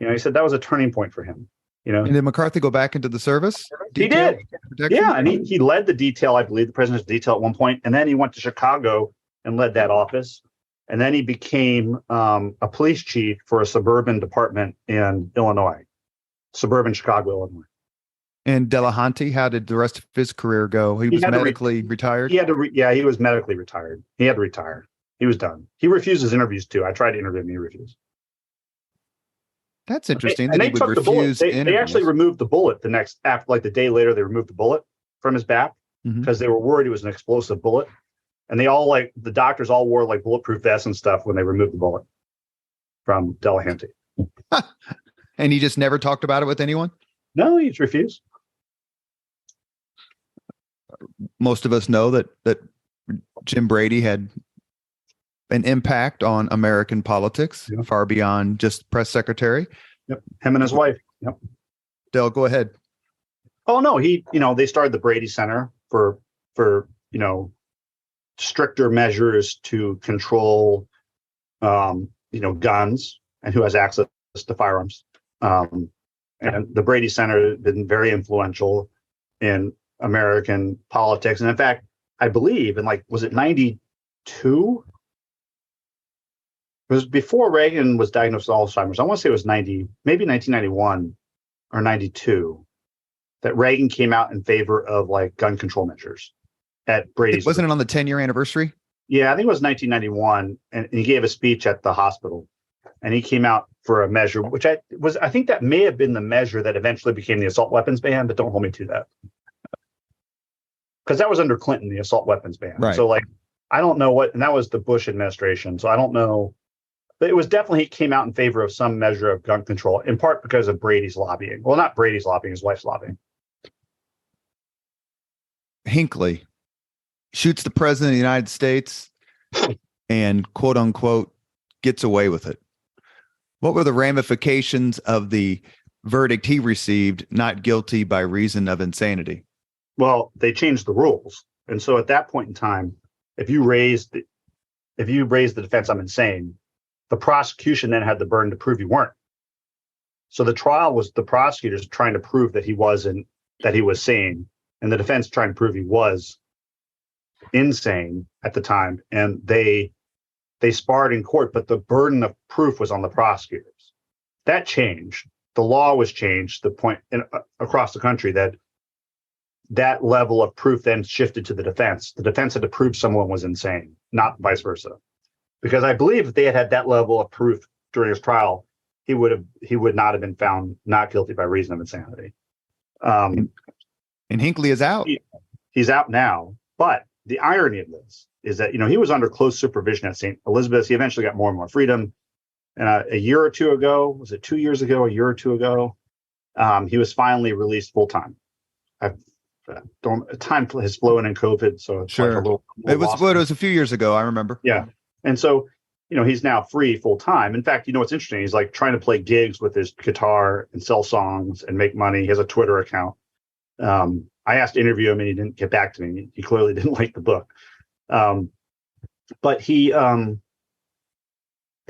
You know, he said that was a turning point for him. You know, and did McCarthy go back into the service? He did. Protection? Yeah, and he led the detail, I believe, the president's detail at one point, and then he went to Chicago and led that office, and then he became a police chief for a suburban department in Illinois, suburban Chicago, Illinois. And Delahanty, how did the rest of his career go? He was medically retired? He was medically retired. He had to retire. He was done. He refuses interviews too. I tried to interview him, he refused. That's interesting. And they took the bullet. They actually removed the bullet the day later. They removed the bullet from his back because they were worried it was an explosive bullet. And they all the doctors all wore like bulletproof vests and stuff when they removed the bullet from Delahanty. And he just never talked about it with anyone? No, he just refused. Most of us know that Jim Brady had an impact on American politics far beyond just press secretary. Yep. Him and his wife. Yep. Del, go ahead. Oh no, they started the Brady Center for stricter measures to control guns and who has access to firearms. And the Brady Center has been very influential in American politics. And in fact, I believe, in like, was it 92? It was before Reagan was diagnosed with Alzheimer's. I want to say it was maybe 1991 or 92, that Reagan came out in favor of like gun control measures at Brady's. Wasn't it on the 10-year anniversary? Yeah, I think it was 1991, and he gave a speech at the hospital, and he came out for a measure, which I think that may have been the measure that eventually became the assault weapons ban, but don't hold me to that. Because that was under Clinton, the assault weapons ban. Right. So like, I don't know what, and that was the Bush administration. So I don't know, but it was definitely, he came out in favor of some measure of gun control, in part because of Brady's lobbying. Well, not Brady's lobbying, his wife's lobbying. Hinckley shoots the president of the United States and quote unquote gets away with it. What were the ramifications of the verdict he received, not guilty by reason of insanity? Well, they changed the rules. And so at that point in time, if you raise the defense, I'm insane, the prosecution then had the burden to prove you weren't. So the trial was the prosecutors trying to prove that he was sane, and the defense trying to prove he was insane at the time. And they sparred in court, but the burden of proof was on the prosecutors. That changed. The law was changed, the point across the country that level of proof then shifted to the defense. The defense had to prove someone was insane, not vice versa. Because I believe if they had that level of proof during his trial, he would not have been found not guilty by reason of insanity. And Hinckley is out. He's out now. But the irony of this is that, he was under close supervision at St. Elizabeth's. He eventually got more and more freedom. And a year or two ago, was it 2 years ago, a year or two ago, he was finally released full time. Time has flown in COVID, so it's sure. Like it was a few years ago, I remember. Yeah, and so he's now free full time. In fact, what's interesting? He's like trying to play gigs with his guitar and sell songs and make money. He has a Twitter account. I asked to interview him, and he didn't get back to me. He clearly didn't like the book. But the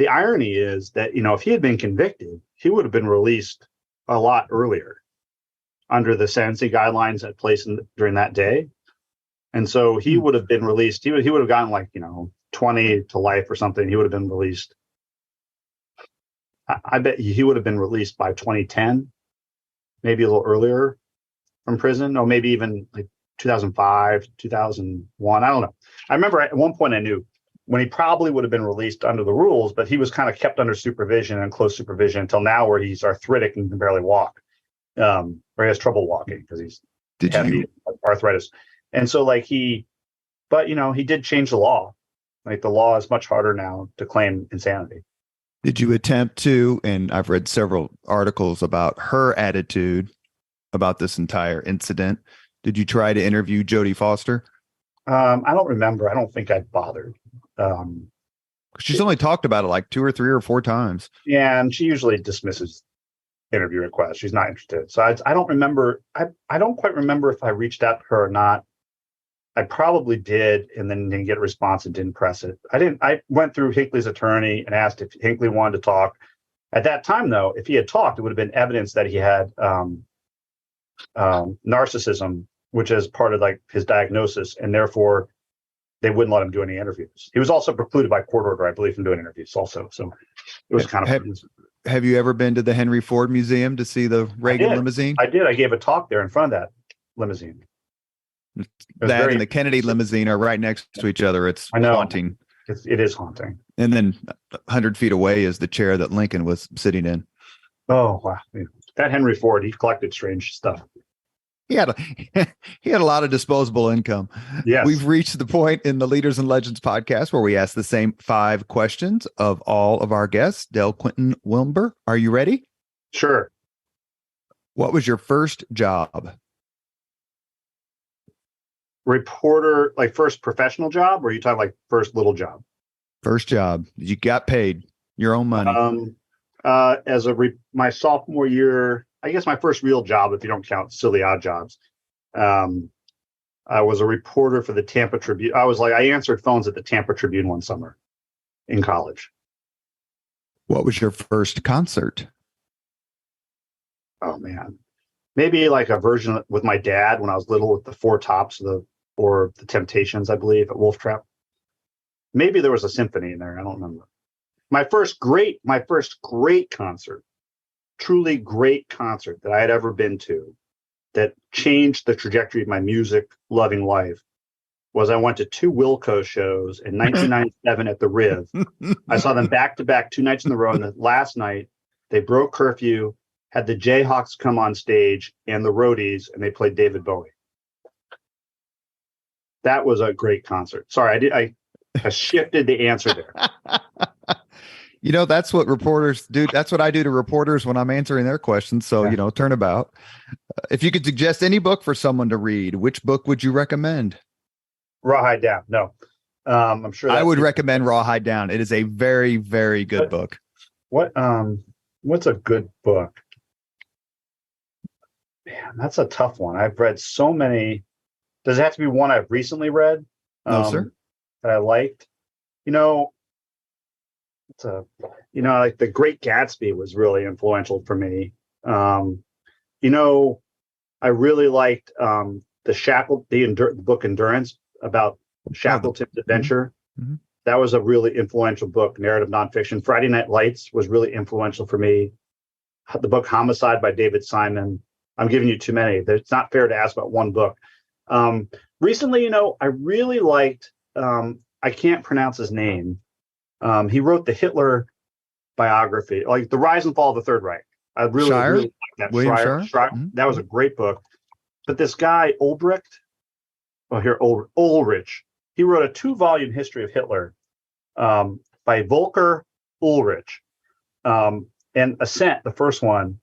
irony is that if he had been convicted, he would have been released a lot earlier under the sentencing guidelines at place during that day. And so he would have been released. He would have gotten like, 20 to life or something. He would have been released. I bet he would have been released by 2010, maybe a little earlier from prison, or maybe even like 2005, 2001. I don't know. I remember at one point I knew when he probably would have been released under the rules, but he was kind of kept under supervision and close supervision until now, where he's arthritic and can barely walk. Or he has trouble walking because he's heavy arthritis. And so he did change the law. Like the law is much harder now to claim insanity. Did you attempt to, and I've read several articles about her attitude about this entire incident. Did you try to interview Jodie Foster? I don't remember. I don't think I bothered. She's only talked about it like 2 or 3 or 4 times. Yeah, and she usually dismisses interview requests. She's not interested. So I don't remember. I don't quite remember if I reached out to her or not. I probably did, and then didn't get a response and didn't press it. I went through Hinckley's attorney and asked if Hinckley wanted to talk. At that time, though, if he had talked, it would have been evidence that he had narcissism, which is part of his diagnosis, and therefore they wouldn't let him do any interviews. He was also precluded by court order, I believe, from doing interviews also. So it was kind of... Have you ever been to the Henry Ford Museum to see the Reagan limousine? I did. I gave a talk there in front of that limousine. That and the Kennedy limousine are right next to each other. It's haunting. It is haunting. And then 100 feet away is the chair that Lincoln was sitting in. Oh, wow. That Henry Ford, he collected strange stuff. He had a lot of disposable income. Yes. We've reached the point in the Leaders and Legends podcast where we ask the same 5 questions of all of our guests. Del Quentin Wilber, are you ready? Sure. What was your first job? Reporter, first professional job, or are you talking first little job? First job. You got paid your own money. My sophomore year, I guess my first real job, if you don't count silly odd jobs, I was a reporter for the Tampa Tribune. I answered phones at the Tampa Tribune one summer in college. What was your first concert? Oh man, maybe a version with my dad when I was little with the 4 Tops, the or The Temptations, I believe, at Wolf Trap. Maybe there was a symphony in there. I don't remember. My first great concert, truly great concert that I had ever been to that changed the trajectory of my music loving life was I went to 2 Wilco shows in 1997 at the Riv. I saw them back to back 2 nights in a row. And the last night they broke curfew, had the Jayhawks come on stage and the Roadies, and they played David Bowie. That was a great concert. Sorry, I shifted the answer there. That's what reporters do. That's what I do to reporters when I'm answering their questions. So, Yeah. Turnabout. If you could suggest any book for someone to read, which book would you recommend? Rawhide Down. No, I'm sure I would recommend Rawhide Down. It is a very, very good book. What's a good book? Man, that's a tough one. I've read so many. Does it have to be one I've recently read? No, sir. That I liked. Like The Great Gatsby was really influential for me. I really liked the book Endurance about Shackleton's adventure. Mm-hmm. That was a really influential book, narrative nonfiction. Friday Night Lights was really influential for me. The book Homicide by David Simon. I'm giving you too many. It's not fair to ask about one book. Recently, I really liked, I can't pronounce his name. He wrote the Hitler biography, like The Rise and Fall of the Third Reich. I really liked that. William Shire? Mm-hmm. That was a great book. But this guy, Ulrich, he wrote a 2-volume history of Hitler by Volker Ulrich. And Ascent, the first one,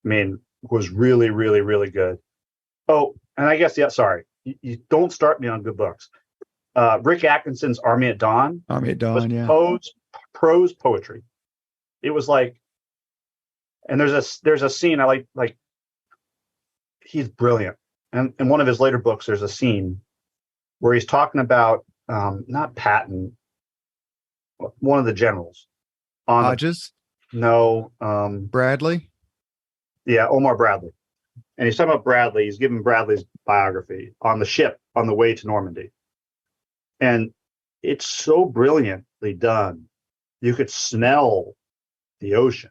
was really, really, really good. Oh, and I guess, you don't start me on good books. Rick Atkinson's Army at Dawn. Was prose poetry. It was like, and there's a scene I like he's brilliant. And in one of his later books, there's a scene where he's talking about not Patton, one of the generals. Hodges? Bradley? Yeah, Omar Bradley. And he's talking about Bradley. He's giving Bradley's biography on the ship on the way to Normandy. And it's so brilliantly done. You could smell the ocean.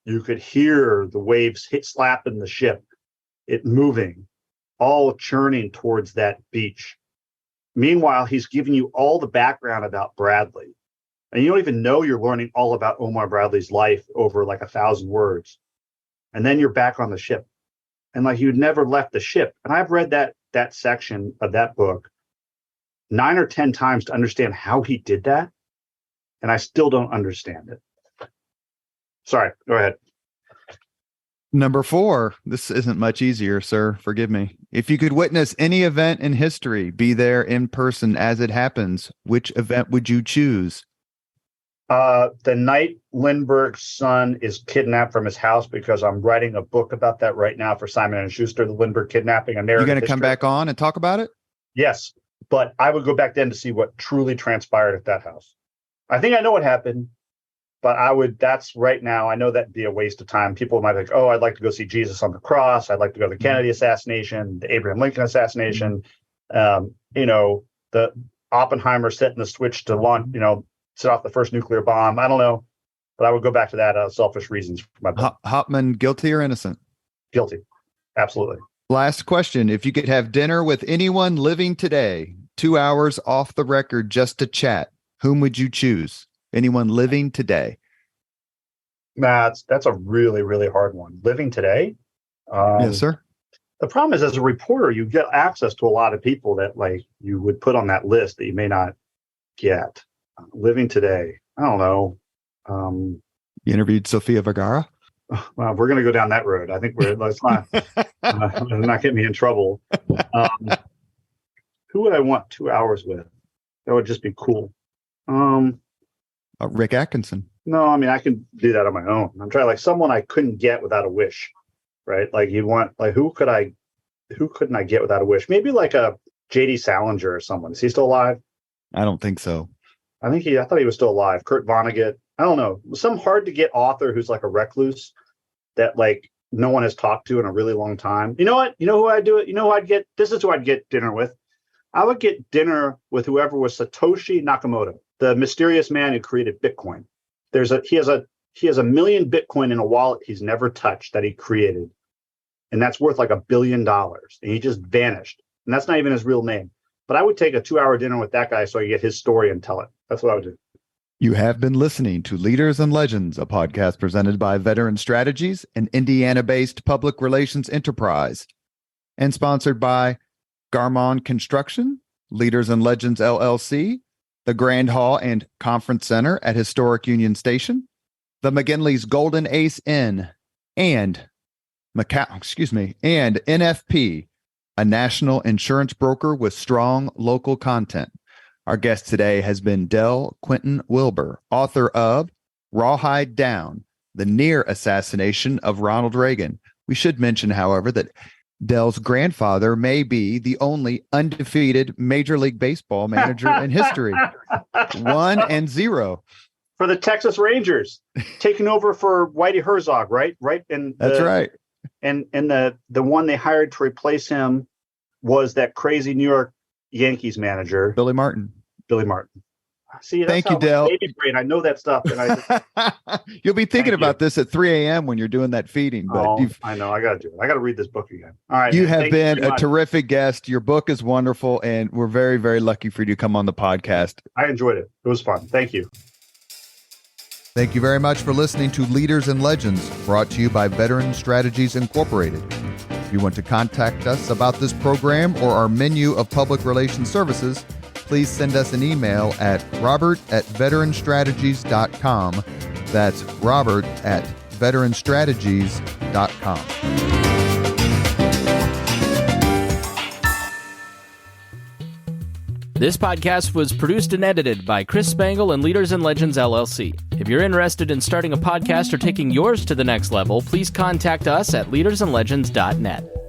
You could hear the waves slapping the ship, it moving, all churning towards that beach. Meanwhile, he's giving you all the background about Bradley. And you don't even know you're learning all about Omar Bradley's life over like 1,000 words. And then you're back on the ship. And like you'd never left the ship. And I've read that section of that book 9 or 10 times to understand how he did that. And I still don't understand it. Sorry, go ahead. Number 4. This isn't much easier, sir. Forgive me. If you could witness any event in history, be there in person as it happens, which event would you choose? The night Lindbergh's son is kidnapped from his house, because I'm writing a book about that right now for Simon & Schuster, the Lindbergh kidnapping. A narrative. You're going to come back on and talk about it? Yes, but I would go back then to see what truly transpired at that house. I think I know what happened, but that's right now. I know that'd be a waste of time. People might be like, oh, I'd like to go see Jesus on the cross. I'd like to go to the Kennedy assassination, the Abraham Lincoln assassination. The Oppenheimer setting the switch to launch, set off the first nuclear bomb. I don't know, but I would go back to that out of selfish reasons. For my book. Hauptmann, guilty or innocent? Guilty. Absolutely. Last question. If you could have dinner with anyone living today, 2 hours off the record just to chat, whom would you choose? Anyone living today? That's a really, really hard one. Living today? Yes, sir. The problem is, as a reporter, you get access to a lot of people that like you would put on that list that you may not get. Living today, I don't know. You interviewed Sofia Vergara? Well, we're going to go down that road. I think let's not not get me in trouble. Who would I want 2 hours with? That would just be cool. Rick Atkinson. No, I can do that on my own. I'm trying someone I couldn't get without a wish, right? Like you want, who couldn't I get without a wish? Maybe like a J.D. Salinger or someone. Is he still alive? I don't think so. I thought he was still alive. Kurt Vonnegut. I don't know. Some hard to get author who's like a recluse that no one has talked to in a really long time. You know what? You know who I'd do it? You know who I'd get? This is who I'd get dinner with. I would get dinner with whoever was Satoshi Nakamoto, the mysterious man who created Bitcoin. He has a million Bitcoin in a wallet he's never touched that he created. And that's worth like $1 billion. And he just vanished. And that's not even his real name. But I would take a 2-hour dinner with that guy so I could get his story and tell it. That's what I would do. You have been listening to Leaders and Legends, a podcast presented by Veteran Strategies, an Indiana-based public relations enterprise, and sponsored by Garmong Construction, Leaders and Legends LLC, the Grand Hall and Conference Center at Historic Union Station, the McGinley's Golden Ace Inn, and NFP, a national insurance broker with strong local content. Our guest today has been Quentin Wilber, author of Rawhide Down, the near assassination of Ronald Reagan. We should mention, however, that Dell's grandfather may be the only undefeated Major League Baseball manager in history. 1-0. For the Texas Rangers, taking over for Whitey Herzog, right? That's right. And the one they hired to replace him was that crazy New York Yankees manager, Billy Martin. See, thank you, Dell. Baby brain. I know that stuff. And You'll be thinking about this at 3 a.m. when you're doing that feeding. But I know. I got to do it. I got to read this book again. All right. You have been a terrific guest. Your book is wonderful, and we're very, very lucky for you to come on the podcast. I enjoyed it. It was fun. Thank you. Thank you very much for listening to Leaders and Legends, brought to you by Veteran Strategies Incorporated. If you want to contact us about this program or our menu of public relations services, please send us an email at robert@veteranstrategies.com. That's robert@veteranstrategies.com. This podcast was produced and edited by Chris Spangle and Leaders and Legends LLC. If you're interested in starting a podcast or taking yours to the next level, please contact us at leadersandlegends.net.